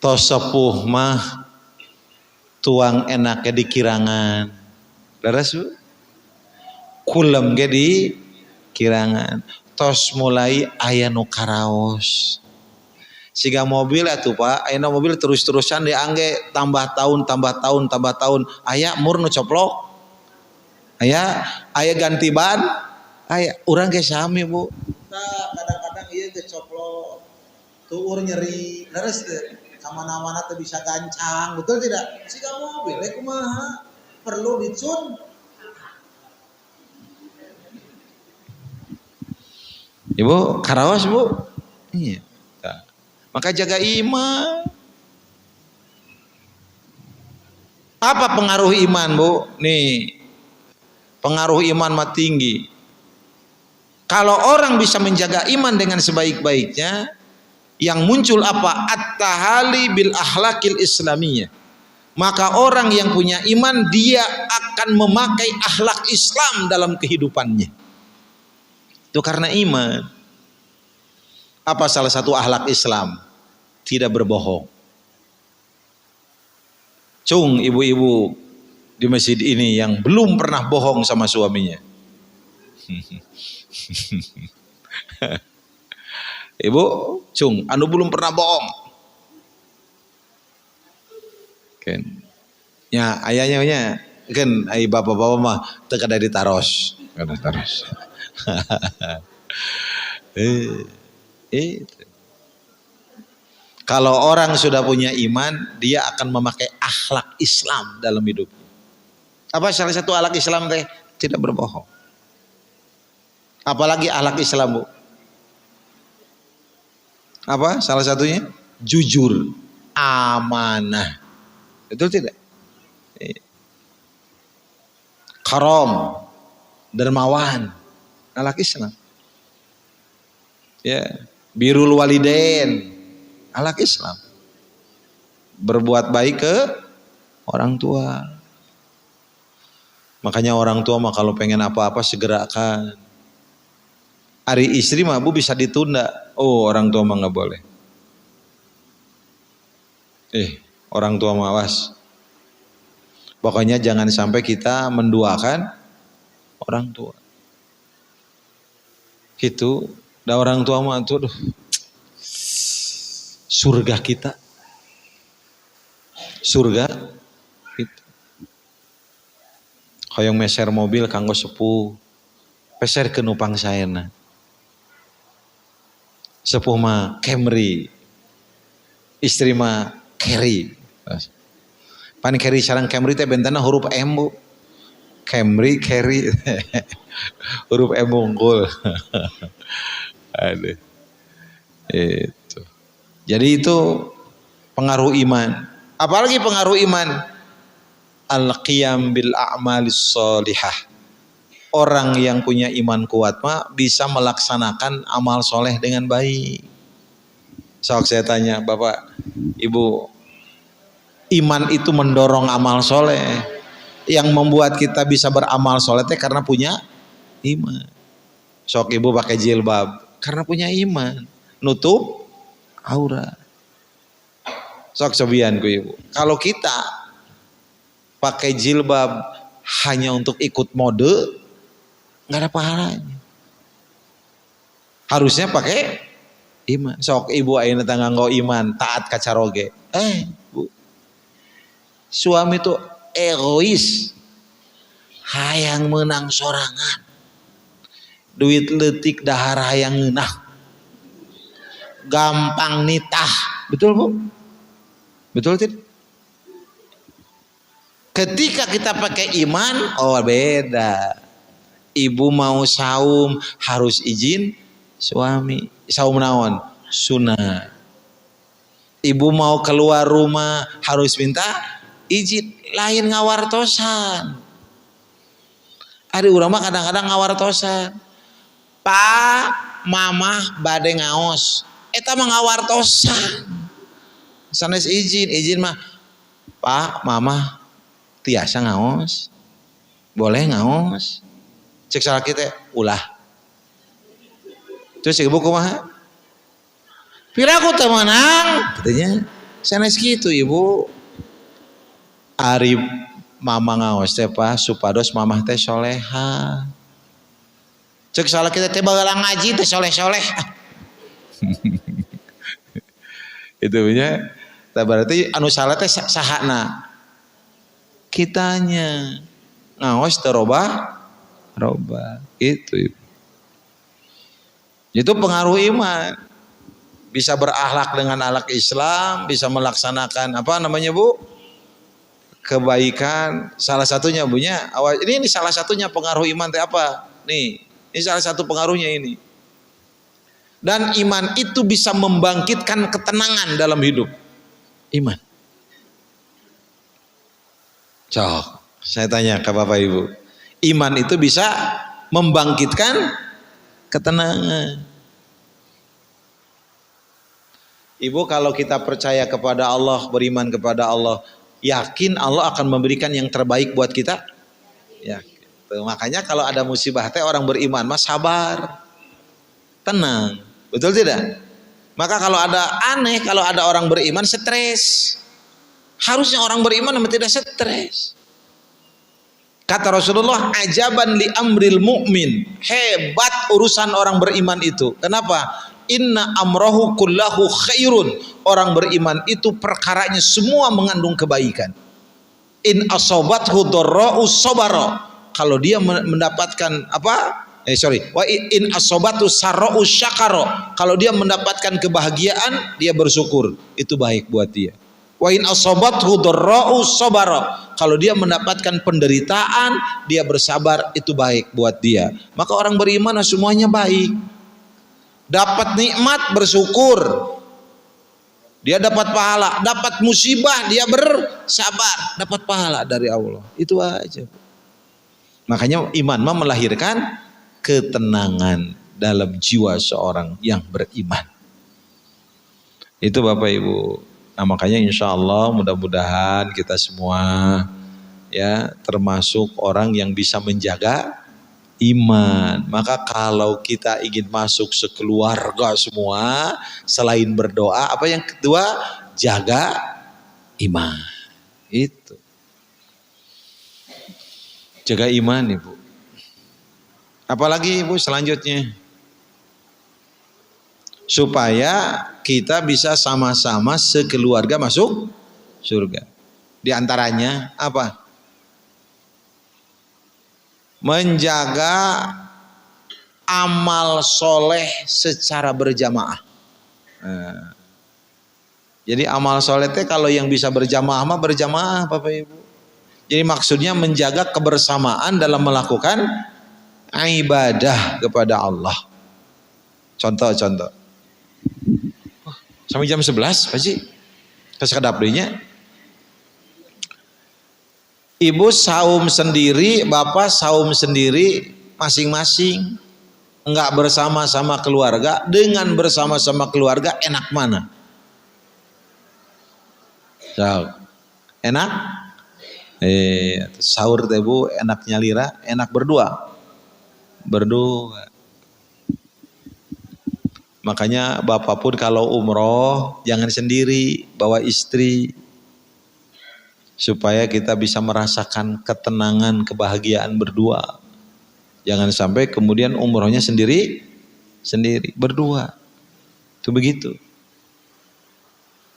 Tos sepuh mah tuang enaknya di kirangan. Leres Bu? Kulem ge di kirangan. Tos mulai aya nu karaos. Siga mobil atuh Pak, ayeuna mobil terus-terusan diangge tambah tahun. Aya mur nu coplok. Aya ganti ban. Aya urang ge sami Bu. Nah, kadang-kadang ieu ge coplok. Tuur nyeri. Leres teu? Kamana-mana teu bisa gancang, betul tidak? Siga mobil kumaha? Perlu dicun. Ibu karaos Bu? Iya. Maka jaga iman. Apa pengaruh iman Bu? Nih, pengaruh iman mah tinggi. Kalau orang bisa menjaga iman dengan sebaik-baiknya, yang muncul apa? At-tahali bil akhlaqil islamiyah. Maka orang yang punya iman, dia akan memakai akhlak Islam dalam kehidupannya. Itu karena iman. Apa salah satu akhlak Islam? Tidak berbohong. Cung ibu-ibu di masjid ini yang belum pernah bohong sama suaminya. Ibu, cung, anu belum pernah bohong. Kan. Ya, ayahnya kan ai bapak-bapak mah teu kada ditaros. Kada taros. Kalau orang sudah punya iman, dia akan memakai akhlak Islam dalam hidupnya. Apa salah satu akhlak Islam teh? Tidak berbohong. Apalagi akhlak Islam Bu? Apa salah satunya? Jujur, amanah. Betul tidak? Karom, dermawan, akhlak Islam. Ya, birrul walidain, akhlak Islam. Berbuat baik ke orang tua. Makanya orang tua mah kalau pengen apa-apa segerakan. Hari istri mah Bu bisa ditunda. Oh, orang tua mah nggak boleh. Orang tua mah awas. Pokoknya jangan sampai kita menduakan orang tua. Gitu. Dan orang tua mah tuh surga kita. Surga kita. Hoyong meser mobil kanggo sepuh. Peser ke nupang saena. Sepuh mah Camry. Istri mah Carry. Pan Carry sareng Camry teh bentana huruf M Bu. Camry Carry. Huruf M unggul. Aduh. Itu. Jadi itu pengaruh iman. Apalagi pengaruh iman? Al-qiyam bil a'malis sholihah. Orang yang punya iman kuat mah bisa melaksanakan amal soleh dengan baik. Sok saya tanya Bapak, Ibu, iman itu mendorong amal soleh. Yang membuat kita bisa beramal soleh teh karena punya iman. Sok Ibu pakai jilbab karena punya iman, nutup aurat. Sok cobian ku Ibu. Kalau kita pakai jilbab hanya untuk ikut mode, nggak ada pahalanya. Harusnya pakai iman. Sok Ibu ayeuna teh nganggo iman, taat ka caroge. Bu. Suami tuh egois. Hayang menang sorangan. Duit leutik dahar hayang ngeunah. Gampang nitah. Betul Bu? Betul tidak? Ketika kita pakai iman, oh beda. Ibu mau saum harus izin suami. Saum naon? Sunnah. Ibu mau keluar rumah harus minta izin. Lain ngawartosan. Ada urang mah kadang-kadang ngawartosan. Pak, mamah bade ngaos. Eta mah ngawartosan. Sanes izin mah Pak, mamah tiasa ngaos. Boleh ngaos. Cek salah kita ulah. Terus ibu kumaha? Piraku teu menang katanya. Sanes kitu ibu. Ari mama ngaos teh Pak supados mamah teh soleha. Cek salah kita teh bagelang ngaji teh soleh-soleh. Itu punya. Berarti anu salah teh sahana. Kitanya ngaos teu robah. Itu. Itu pengaruh iman. Bisa berakhlak dengan akhlak Islam, bisa melaksanakan apa namanya Bu? Kebaikan. Salah satunya Bunya, ini salah satunya pengaruh iman teh apa? Nih, ini salah satu pengaruhnya ini. Dan iman itu bisa membangkitkan ketenangan dalam hidup. Iman. Cok, saya tanya ke Bapak Ibu. Iman itu bisa membangkitkan ketenangan. Ibu kalau kita percaya kepada Allah, beriman kepada Allah, yakin Allah akan memberikan yang terbaik buat kita? Ya. Makanya kalau ada musibah teh orang beriman mah sabar. Tenang. Betul tidak? Maka kalau ada aneh, kalau ada orang beriman stres. Harusnya orang beriman memang tidak stres. Kata Rasulullah, ajaban li amril mu'min. Hebat urusan orang beriman itu. Kenapa? Inna amrohu kullahu khairun. Orang beriman itu perkaranya semua mengandung kebaikan. In asobathu dharra'u sabara. Kalau dia mendapatkan apa? Wa in asobatu sarra'u syakara. Kalau dia mendapatkan kebahagiaan, dia bersyukur. Itu baik buat dia. Wa in asobathu dharra'u sabara. Kalau dia mendapatkan penderitaan, dia bersabar, itu baik buat dia. Maka orang beriman semuanya baik. Dapat nikmat bersyukur. Dia dapat pahala, dapat musibah dia bersabar, dapat pahala dari Allah. Itu aja. Makanya iman melahirkan ketenangan dalam jiwa seorang yang beriman. Itu Bapak Ibu. Nah makanya insya Allah mudah-mudahan kita semua ya termasuk orang yang bisa menjaga iman. Maka kalau kita ingin masuk sekeluarga semua, selain berdoa, apa yang kedua? Jaga iman. Itu. Jaga iman Ibu. Apalagi Ibu selanjutnya? Supaya kita bisa sama-sama sekeluarga masuk surga. Di antaranya apa? Menjaga amal soleh secara berjamaah. Jadi amal soleh itu kalau yang bisa berjamaah mah berjamaah Bapak Ibu. Jadi maksudnya menjaga kebersamaan dalam melakukan ibadah kepada Allah. Contoh. Sampai jam 11 Pak Ji. Terus kedapnya. Ibu saum sendiri, bapak saum sendiri masing-masing. Enggak bersama-sama keluarga. Dengan bersama-sama keluarga enak mana? Enak? Sahur teh Bu enaknya lira, enak berdua. Makanya bapak pun kalau umroh jangan sendiri, bawa istri. Supaya kita bisa merasakan ketenangan, kebahagiaan berdua. Jangan sampai kemudian umrohnya sendiri, berdua. Itu begitu.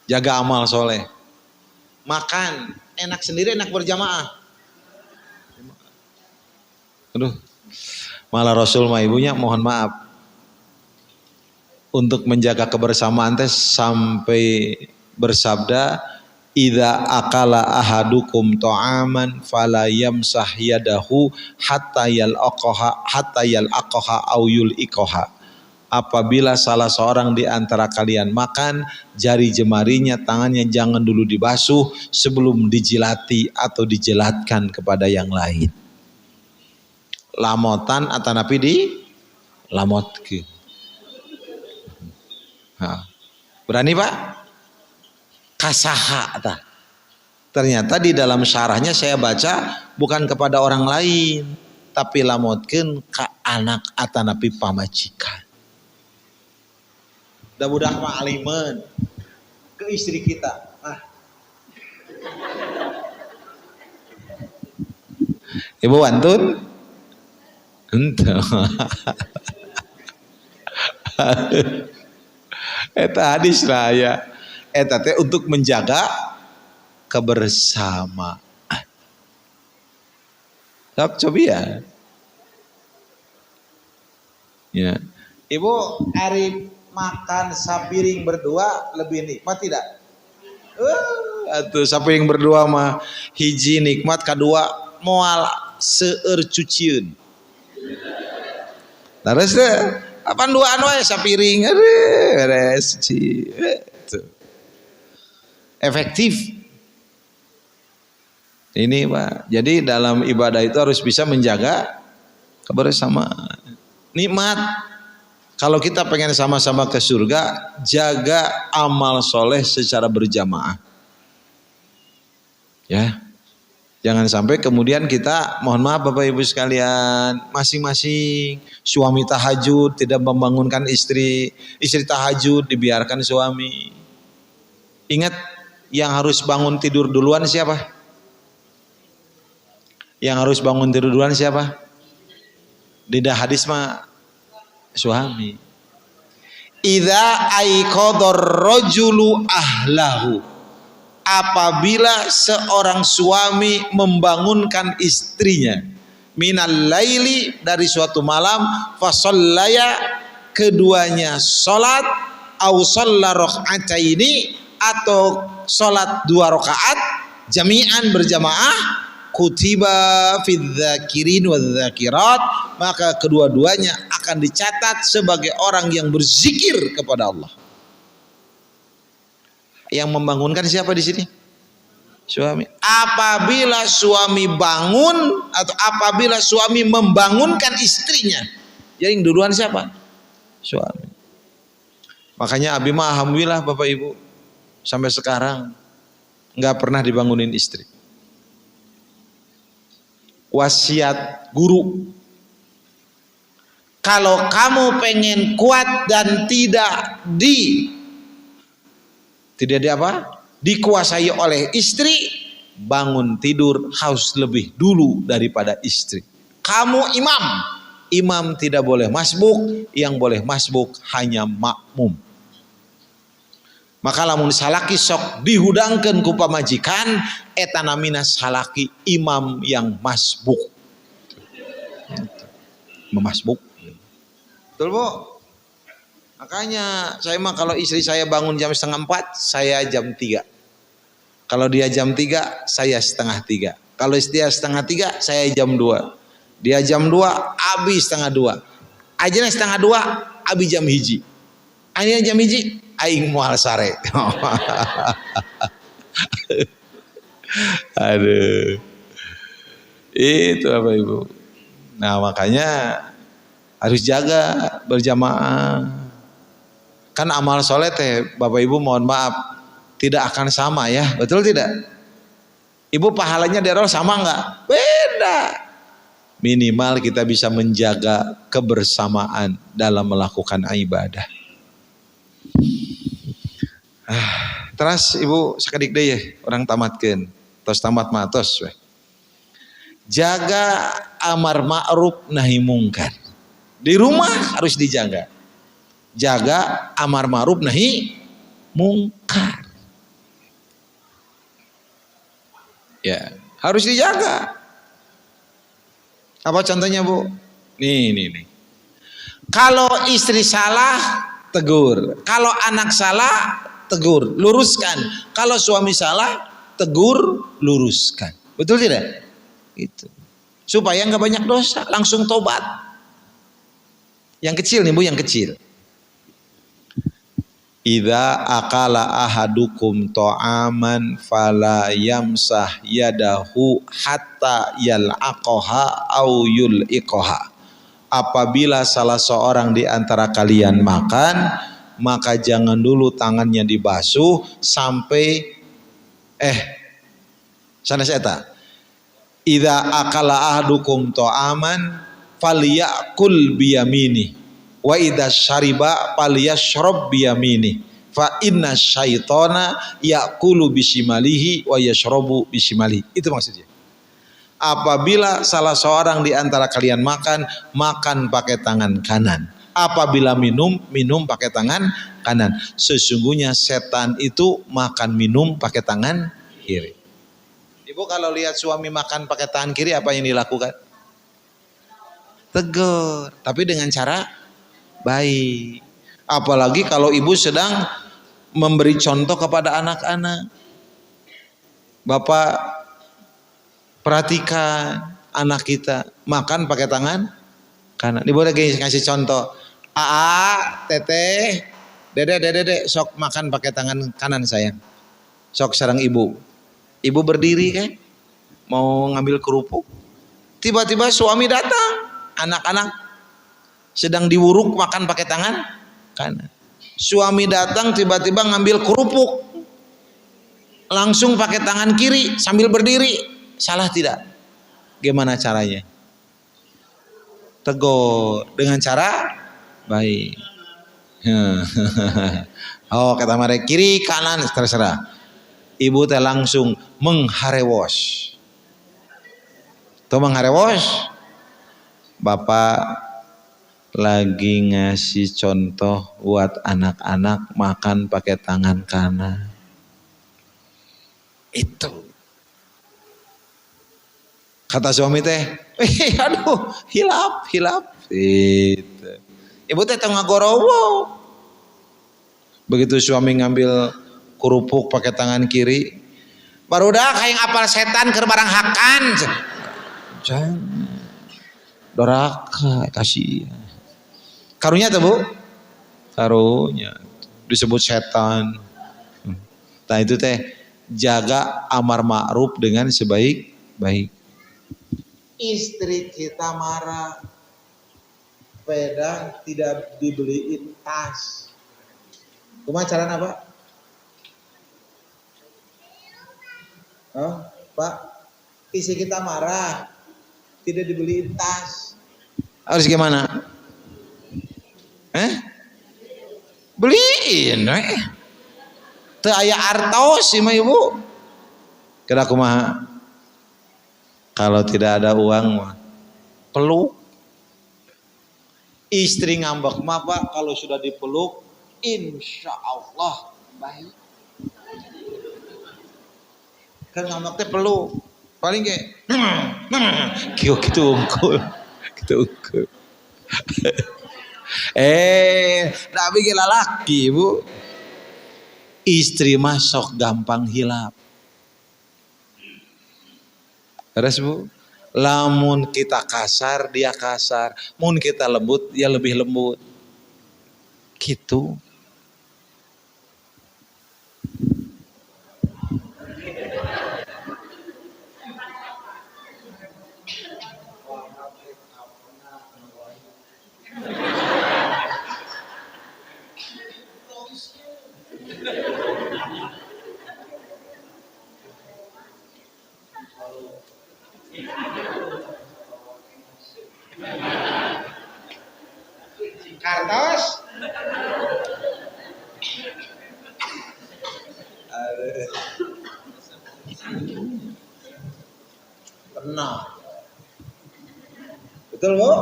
Jaga amal soleh. Makan, enak sendiri, enak berjamaah. Aduh, malah Rasul mah ibunya mohon maaf. Untuk menjaga kebersamaan teh sampai bersabda, idza akala ahadukum ta'aman fala yamsah yadahu hatta yalaqaha aw yulqaha. Apabila salah seorang di antara kalian makan, jari jemarinya tangannya jangan dulu dibasuh sebelum dijilati atau dijelatkan kepada yang lain. Lamotan atanapi di lamotkeun. Berani Pak? Kasaha Ternyata di dalam syarahnya saya baca bukan kepada orang lain, tapi lamotkeun ka anak atanapi pamajikan. Da budak mah alimeun ke istri kita. Ibu wantun? Henteu. Eta hadis lah ya. Eta teh untuk menjaga kebersamaan. Coba ya. Ya. Ibu hari makan sapiring berdua lebih nikmat tidak? Atuh sapiring berdua mah hiji nikmat, kedua moal seueur cucieun. Terus deh, apaan duaan wae sapiring, beres ci. Efektif. Ini Pak. Jadi dalam ibadah itu harus bisa menjaga kebersamaan. Nikmat. Kalau kita pengen sama-sama ke surga, jaga amal soleh secara berjamaah. Ya. Jangan sampai kemudian kita, mohon maaf Bapak Ibu sekalian, masing-masing suami tahajud tidak membangunkan istri, istri tahajud dibiarkan suami. Ingat, yang harus bangun tidur duluan siapa? Yang harus bangun tidur duluan siapa? Di hadis mah suami. Idza aiqadar rajulu ahlahu. Apabila seorang suami membangunkan istrinya minal laili dari suatu malam, fasallaya keduanya salat au shalla raka'ataini atau salat 2 rakaat jami'an berjamaah, kutiba fidz dzakirin wadz dzakirat, maka kedua-duanya akan dicatat sebagai orang yang berzikir kepada Allah. Yang membangunkan siapa di sini? Suami. Apabila suami bangun atau apabila suami membangunkan istrinya, jadi yang duluan siapa? Suami. Makanya Abi mah alhamdulillah Bapak Ibu sampai sekarang nggak pernah dibangunin istri. Wasiat guru. Kalau kamu pengen kuat dan tidak dikuasai oleh istri, bangun tidur harus lebih dulu daripada istri. Kamu imam tidak boleh masbuk, yang boleh masbuk hanya makmum. Maka lamun salaki sok dihudangkeun ku pamajikan, eta namina salaki imam yang masbuk. Memasbuk. Betul Bu? Makanya saya mah kalau istri saya bangun jam 3:30, saya jam 3. Kalau dia jam 3, saya 2:30. Kalau dia 2:30, saya jam 2. Dia jam 2, Abi 1:30. Ajana 1:30, Abi jam 1. Ayeuna jam 1, aing moal sare. Aduh. Itu Bapak Ibu. Nah, makanya harus jaga berjamaah. Kan amal soleh teh Bapak Ibu mohon maaf tidak akan sama ya, betul tidak? Ibu pahalanya dari Allah sama enggak? Beda. Minimal kita bisa menjaga kebersamaan dalam melakukan ibadah. Terus Ibu sakedik deui ya, orang tamatkeun. Tos tamat mah tos we. Jaga amar ma'ruf nahi mungkar. Di rumah harus dijaga. Jaga amar ma'ruf nahi mungkar. Ya, harus dijaga. Apa contohnya Bu? Nih. Kalau istri salah, tegur. Kalau anak salah, tegur, luruskan. Kalau suami salah, tegur, luruskan. Betul tidak? Itu. Supaya nggak banyak dosa, langsung tobat. Yang kecil nih Bu, yang kecil. Idza akala ahadukum ta'aman fala yamsah yadahu hatta yal'aqaha au yul'iqaha. Apabila salah seorang di antara kalian makan, maka jangan dulu tangannya dibasuh sampai Sanes eta. Idza akala ahdukum ta'aman falyakul biyamini wa idza syariba falyashrab biyamini fa inna syaitana yakulu bisimalihi wa yashrabu bisimalihi. Itu maksudnya. Apabila salah seorang di antara kalian makan, makan pakai tangan kanan. Apabila minum, minum pakai tangan kanan. Sesungguhnya setan itu makan minum pakai tangan kiri. Ibu kalau lihat suami makan pakai tangan kiri, apa yang dilakukan? Tegur, tapi dengan cara baik. Apalagi kalau ibu sedang memberi contoh kepada anak-anak. Bapak perhatikan anak kita makan pakai tangan kanan. Ibu lagi ngasih contoh. Aa, teteh, dede, sok makan pakai tangan kanan sayang. Sok sareng ibu. Ibu berdiri kan, mau ngambil kerupuk. Tiba-tiba suami datang, anak-anak sedang diwuruk makan pakai tangan kanan. Suami datang tiba-tiba ngambil kerupuk, langsung pakai tangan kiri sambil berdiri. Salah tidak? Gimana caranya? Tegur dengan cara baik. Oh kata mereka kiri kanan terserah. Ibu teh langsung mengharewos. Tuh mengharewos. Bapak lagi ngasih contoh buat anak-anak makan pakai tangan kanan. Itu. Kata suami teh, aduh, hilap. Itu. Ibu teh tengah gorowo. Begitu suami ngambil kerupuk pakai tangan kiri, barudak hayang apal setan keur barang hakan. Jangan. Doraka kasih. Karunya tuh Bu? Karunya disebut setan. Nah itu teh jaga amar ma'ruf dengan sebaik-baik. Istri kita marah, sepeda tidak dibeliin tas. Kumaha carana Pak? Oh, Pak, istri kita marah, tidak dibeliin tas. Harus gimana? Beliin, teu aya artos sih mah Ibu. Kira kumaha? Kalau tidak ada uang mah peluk. Istri ngambek mah Pak, kalau sudah dipeluk insya Allah baik. Kan ngambek teh peluk. Paling kayak gitu unggul. Tapi gila laki Bu. Istri masuk gampang hilap. Terus Bu, lamun kita kasar dia kasar, mun kita lembut dia lebih lembut. Gitu. Kartos. Pernah. Betul Bu?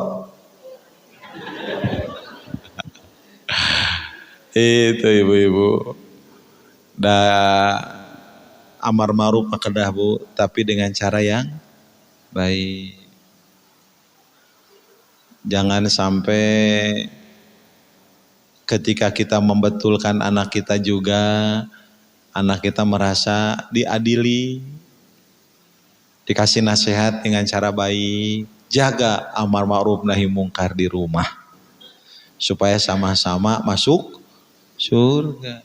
Itu ibu-ibu. Amar ma'ruf kedah Bu, tapi dengan cara yang baik. Jangan sampai ketika kita membetulkan anak kita juga, anak kita merasa diadili, dikasih nasihat dengan cara baik. Jaga amar ma'ruf nahi mungkar di rumah, supaya sama-sama masuk surga.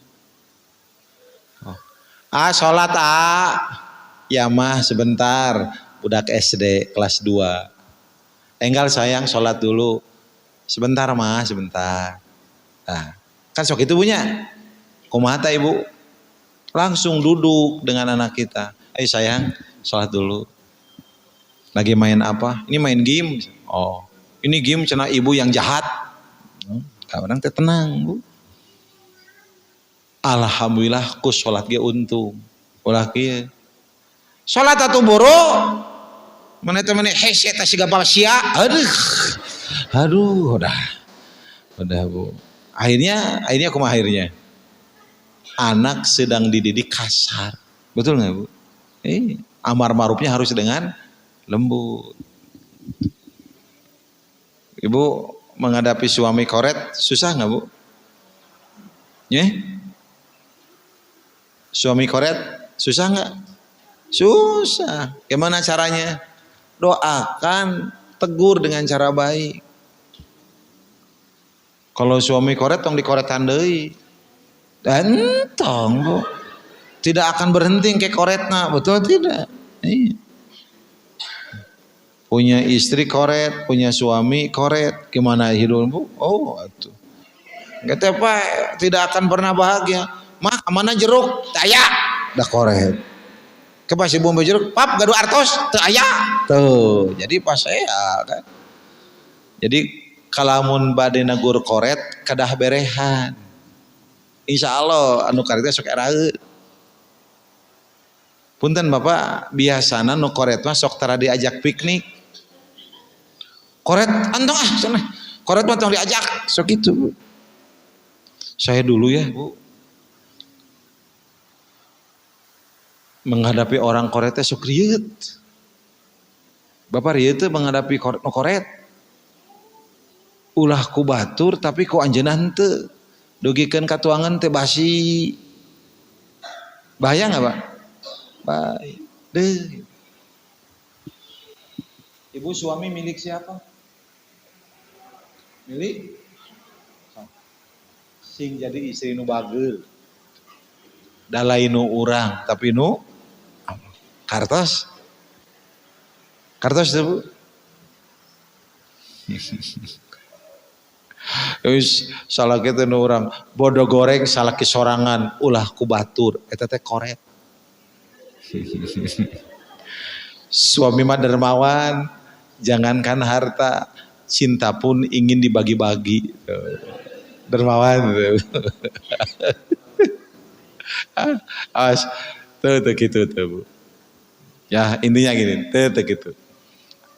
Sholat ya mah sebentar, budak SD kelas 2. Enggal sayang sholat dulu. Sebentar mah, sebentar. Nah, kan sok itu punya. Kumaha Ibu? Langsung duduk dengan anak kita. Ayo sayang, Salat dulu. Lagi main apa? Ini main game. Oh, ini game cenah ibu yang jahat. Kadang teh tenang, Bu. Alhamdulillah ku salat ge untung. Ulah kieu. Salat atuh boro. Mana teh meni hese teh siga sia. Aduh, udah Bu. Akhirnya kumaha akhirnya? Anak sedang dididik kasar. Betul nggak Bu? Amar ma'rufnya harus dengan lembut. Ibu menghadapi suami koret susah nggak Bu? Suami koret susah nggak? Susah. Gimana caranya? Doakan, tegur dengan cara baik. Kalau suami koret tong dikoretan deui. Dan tong Bu. Tidak akan berhenti ke koretna, betul tidak? Iya. Punya istri koret, punya suami koret, gimana hidup Bu? Oh, atuh. Kata apa? Tidak akan pernah bahagia. Mak, mana jeruk? Teu aya. Da koret. Ke pasti bombe jeruk, pap gaduh artos, teu aya. Tuh, jadi pas saya kan. Jadi kalamun bade nagur koret kadah berehan. Insya Allah anu karetnya sok eraeun. Punten Bapak, biasana nu koret mah sok tara diajak piknik. Koret antong cenah. Koret mah tong diajak, sok itu. Saya dulu ya, Bu. Menghadapi orang koret teh sok rieut. Bapak rieut teh menghadapi koret. Ulah ku batur tapi ku anjeunna henteu. Dugikeun katuangan teh basi. Bahaya enggak, Pak? Baik. Deh. Ibu suami milik siapa? Milik sing jadi istri nu bageul. Da lain nu urang, tapi nu kartos. Kartos teh Bu. Wis salaki teh nu urang bodo goreng salaki sorangan ulah ku batur eta teh koret. Suami mah dermawan, jangankan harta, cinta pun ingin dibagi-bagi. Dermawan. Awas, tuh gitu tuh Bu. Ya intinya gini, tuh gitu.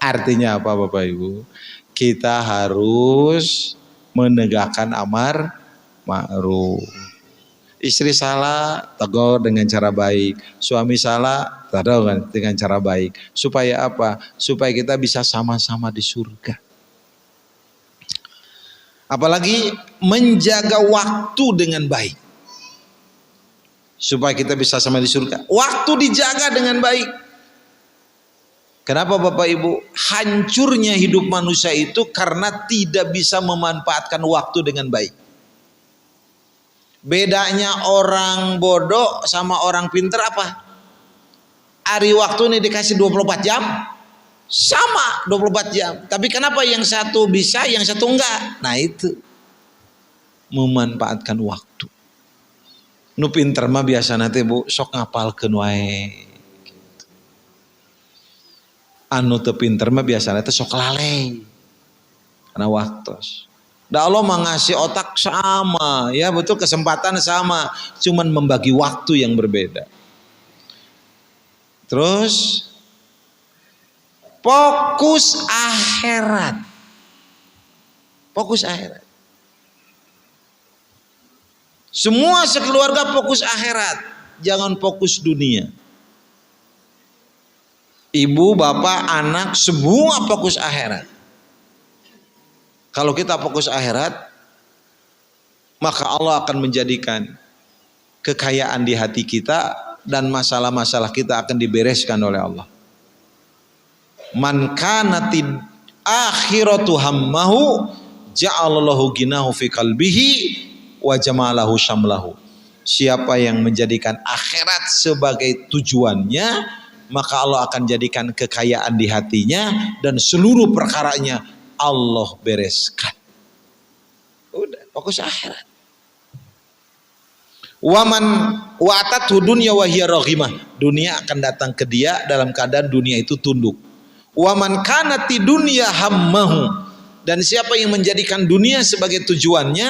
Artinya apa Bapak Ibu? Kita harus menegakkan amar ma'ruf. Istri salah, tegur dengan cara baik. Suami salah, tegur dengan cara baik. Supaya apa? Supaya kita bisa sama-sama di surga. Apalagi menjaga waktu dengan baik. Supaya kita bisa sama di surga. Waktu dijaga dengan baik. Kenapa Bapak Ibu? Hancurnya hidup manusia itu karena tidak bisa memanfaatkan waktu dengan baik. Bedanya orang bodoh sama orang pinter apa? Hari waktu ini dikasih 24 jam. Sama 24 jam. Tapi kenapa yang satu bisa, yang satu enggak? Nah itu. Memanfaatkan waktu. Nu pinter mah biasa nanti Bu sok ngapalkeun wae. Anu teu pinter mah biasa nanti sok lalai. Karena waktu. Da Allah mengasih otak sama, ya betul kesempatan sama, cuman membagi waktu yang berbeda. Terus fokus akhirat. Fokus akhirat. Semua sekeluarga fokus akhirat, jangan fokus dunia. Ibu, bapak, anak, semua fokus akhirat. Kalau kita fokus akhirat, maka Allah akan menjadikan kekayaan di hati kita dan masalah-masalah kita akan dibereskan oleh Allah. Man kanatid akhiratu hammahu ja'alallahu ginahu fi qalbihi wa jamalahu syamlahu. Siapa yang menjadikan akhirat sebagai tujuannya, maka Allah akan jadikan kekayaan di hatinya dan seluruh perkaranya Allah bereskan. Udah, fokus akhirat. Wa atatu dunya wa hiya raghimah. Dunia akan datang ke dia dalam keadaan dunia itu tunduk. Wa man kanati dunya hammahu. Dan siapa yang menjadikan dunia sebagai tujuannya,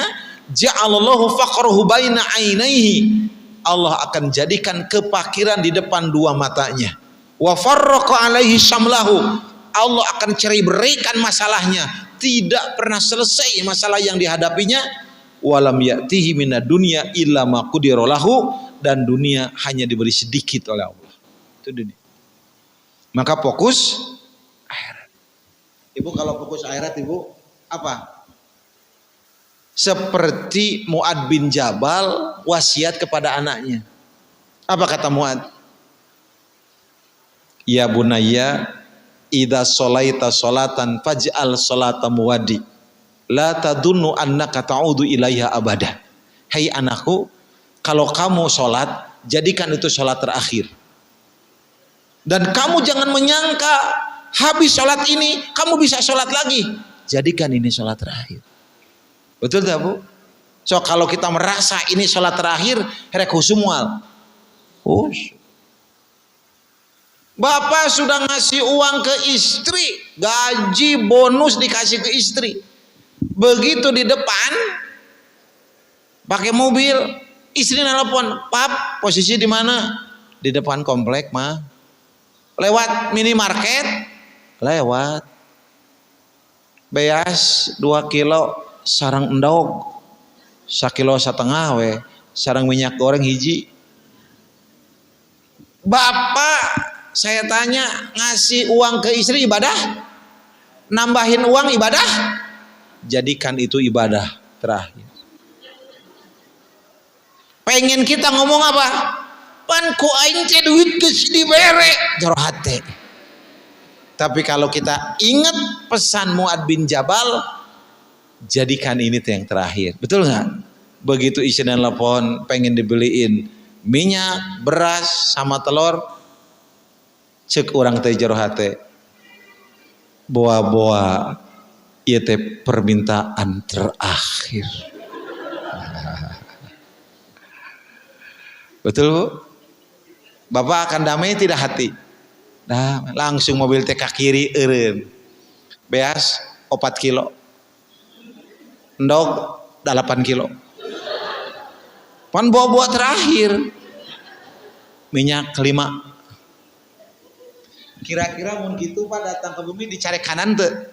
ja'alallahu faqrahu baina ainaihi. Allah akan jadikan kepakiran di depan dua matanya. Wa farraqa alaihi syamlahu. Allah akan cerai-beraikan masalahnya, tidak pernah selesai masalah yang dihadapinya. Walam ya'tihi minad dunya illa ma qudira lahu, dan dunia hanya diberi sedikit oleh Allah. Itu dunia. Maka fokus akhirat. Ibu kalau fokus akhirat ibu apa? Seperti Mu'ad bin Jabal wasiat kepada anaknya. Apa kata Mu'ad? Ya bunayya idza sholaita sholatan faj'al sholata muwadi la tadunnu annaka ta'udu ilaiha abada. Hai anakku, kalau kamu sholat, jadikan itu sholat terakhir. Dan kamu jangan menyangka habis sholat ini kamu bisa sholat lagi. Jadikan ini sholat terakhir. Betul tak Bu? So kalau kita merasa ini sholat terakhir, rek husumual. Bapak sudah ngasih uang ke istri, gaji bonus dikasih ke istri. Begitu di depan pakai mobil, istri nelpon, "Pap, posisi di mana?" Di depan komplek, mah. Lewat minimarket, lewat. Beas 2 kilo sarang endog, 1,5 kilo we, sarang minyak goreng hiji. Bapak, saya tanya, ngasih uang ke istri ibadah? Nambahin uang ibadah? Jadikan itu ibadah terakhir. Pengen kita ngomong apa? Pan ku aing teh duit geus dibere, jero hate. Tapi kalau kita ingat pesan Mu'ad bin Jabal, jadikan ini yang terakhir. Betul nggak? Begitu istri nelpon pengen dibeliin minyak, beras sama telur, cek orang teh jero hate. Boa-boa ieu teh permintaan terakhir. Betul Bu? Bapak akan damai tidak hati? Nah, langsung mobil teh ka kiri eureun. Beas 4 kilo. Endog 8 kilo. Pan bawa terakhir. Minyak 5. Kira-kira mun gitu Pak datang ke bumi dicari kanan teu?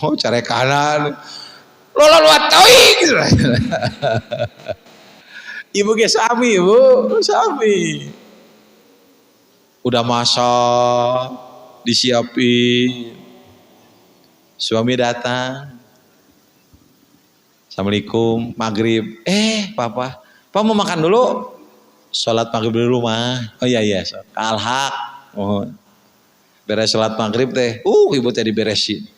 Oh, cari kanan. Lola luat teuing. Ibu ge sami, Bu, sami. Udah masak, disiapin. Suami datang. Assalamualaikum, maghrib. Papa mau makan dulu? Sholat maghrib di rumah. Oh iya, alhaq. Oh, beres sholat maghrib teh. Ibu teh diberesin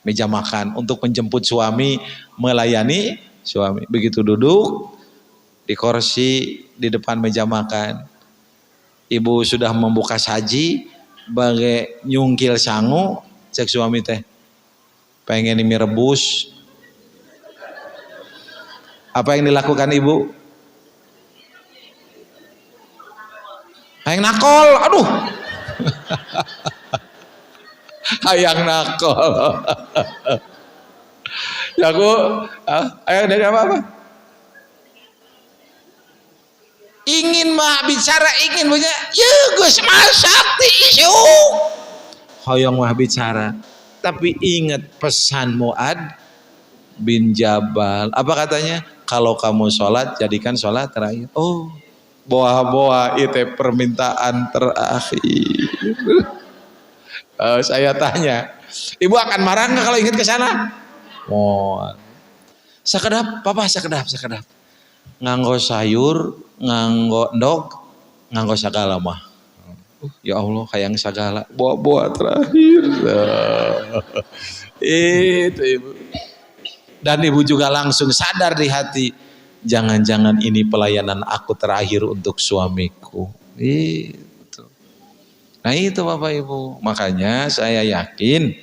meja makan untuk menjemput suami, melayani suami. Begitu duduk di kursi di depan meja makan, ibu sudah membuka saji, bagai nyungkil sangu, cek suami teh, pengen mie rebus. Apa yang dilakukan ibu? Hayang nakol, aduh. Hayang nakol. Ya aku, ayang dari apa? Ingin mah bicara, ingin punya, ya Gus masak di isu. Hayang mah bicara, tapi ingat pesan Mu'ad bin Jabal. Apa katanya? Kalau kamu sholat, jadikan sholat terakhir. Oh, boa-boa itu permintaan terakhir. Saya tanya, ibu akan marah nggak kalau ingat ke sana? Oh, sakedap, papa sakedap. Nganggo sayur, nganggo endog, nganggo sagala mah. Ya Allah, hayang sagala, boa-boa terakhir. Itu ibu. Dan ibu juga langsung sadar di hati, jangan-jangan ini pelayanan aku terakhir untuk suamiku. Itu. Nah itu Bapak Ibu, makanya saya yakin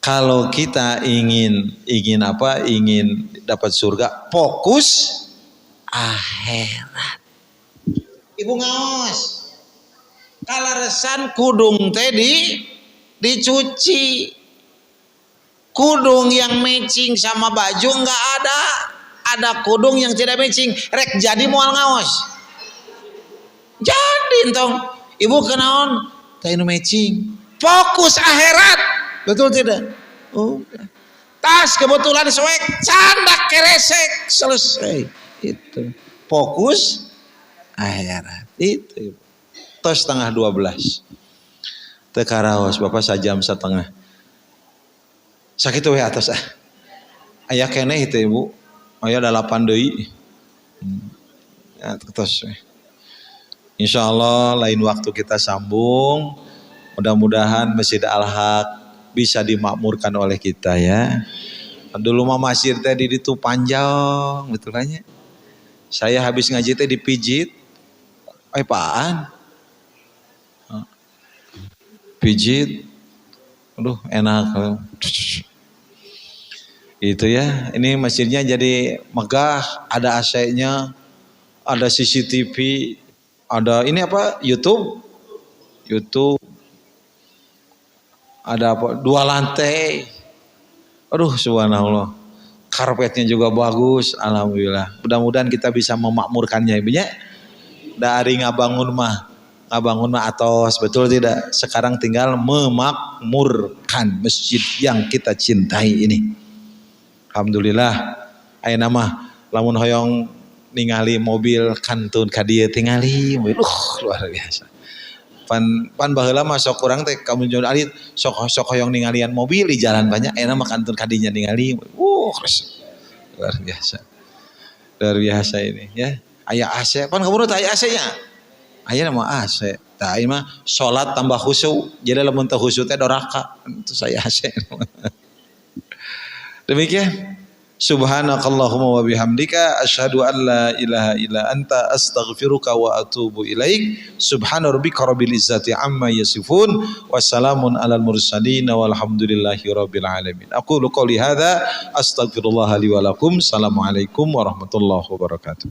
kalau kita ingin dapat surga, fokus akhirat. Ibu ngaos. Kalaresan kudung teh dicuci. Kudung yang matching sama baju enggak ada. Ada kudung yang tidak matching. Rek jadi moal ngaos. Jadi entong ibu kenaon teh nu matching. Fokus akhirat. Betul tidak? Udah. Tas kebetulan soek candak keresek selesai. Itu. Fokus akhirat. Itu. Tos setengah 12. Teu karaos Bapak sajam setengah. Sakitu we atos ah. Aya keneh teh Ibu. Aya 8 deui. Ya tos we. Insyaallah lain waktu kita sambung. Mudah-mudahan Masjid Al-Haq bisa dimakmurkan oleh kita ya. Dulu mah masjid teh di ditu panjang betul kan ya. Saya habis ngaji teh dipijit. Apaan? Pijit. Aduh enak. Itu ya. Ini masjidnya jadi megah, ada AC-nya, ada CCTV, ada ini apa? YouTube. Ada apa? 2 lantai. Aduh subhanallah. Karpetnya juga bagus. Alhamdulillah. Mudah-mudahan kita bisa memakmurkannya Ibu ya. Dari ngabangun mah atos, betul tidak? Sekarang tinggal memakmurkan masjid yang kita cintai ini. Alhamdulillah. Ayeuna mah lamun hoyong ningali mobil kantun ka dieu tingali mobil. Luar biasa. Pan baheula mah sok urang teh kamu jodoh alit sok hoyong ningalian mobil di jalan banyak ayeuna mah kantun kadinya ningali. Luar biasa. Luar biasa ini ya. Aya AC, pan kamu teh aya AC-nya. Aya mah AC. Tah ieu mah salat tambah khusyuk. Jadi lamun teu khusyuk teh doraka. Itu saya AC. Demikian. Subhanakallahumma wa bihamdika asyhadu an la ilaha illa anta astaghfiruka wa atubu ilaik. Subhana rabbika rabbil izzati amma yasifun wa salamun alal mursalin walhamdulillahi rabbil alamin. Aqulu qouli hadza astaghfirullah li wa lakum. Assalamualaikum warahmatullahi wabarakatuh.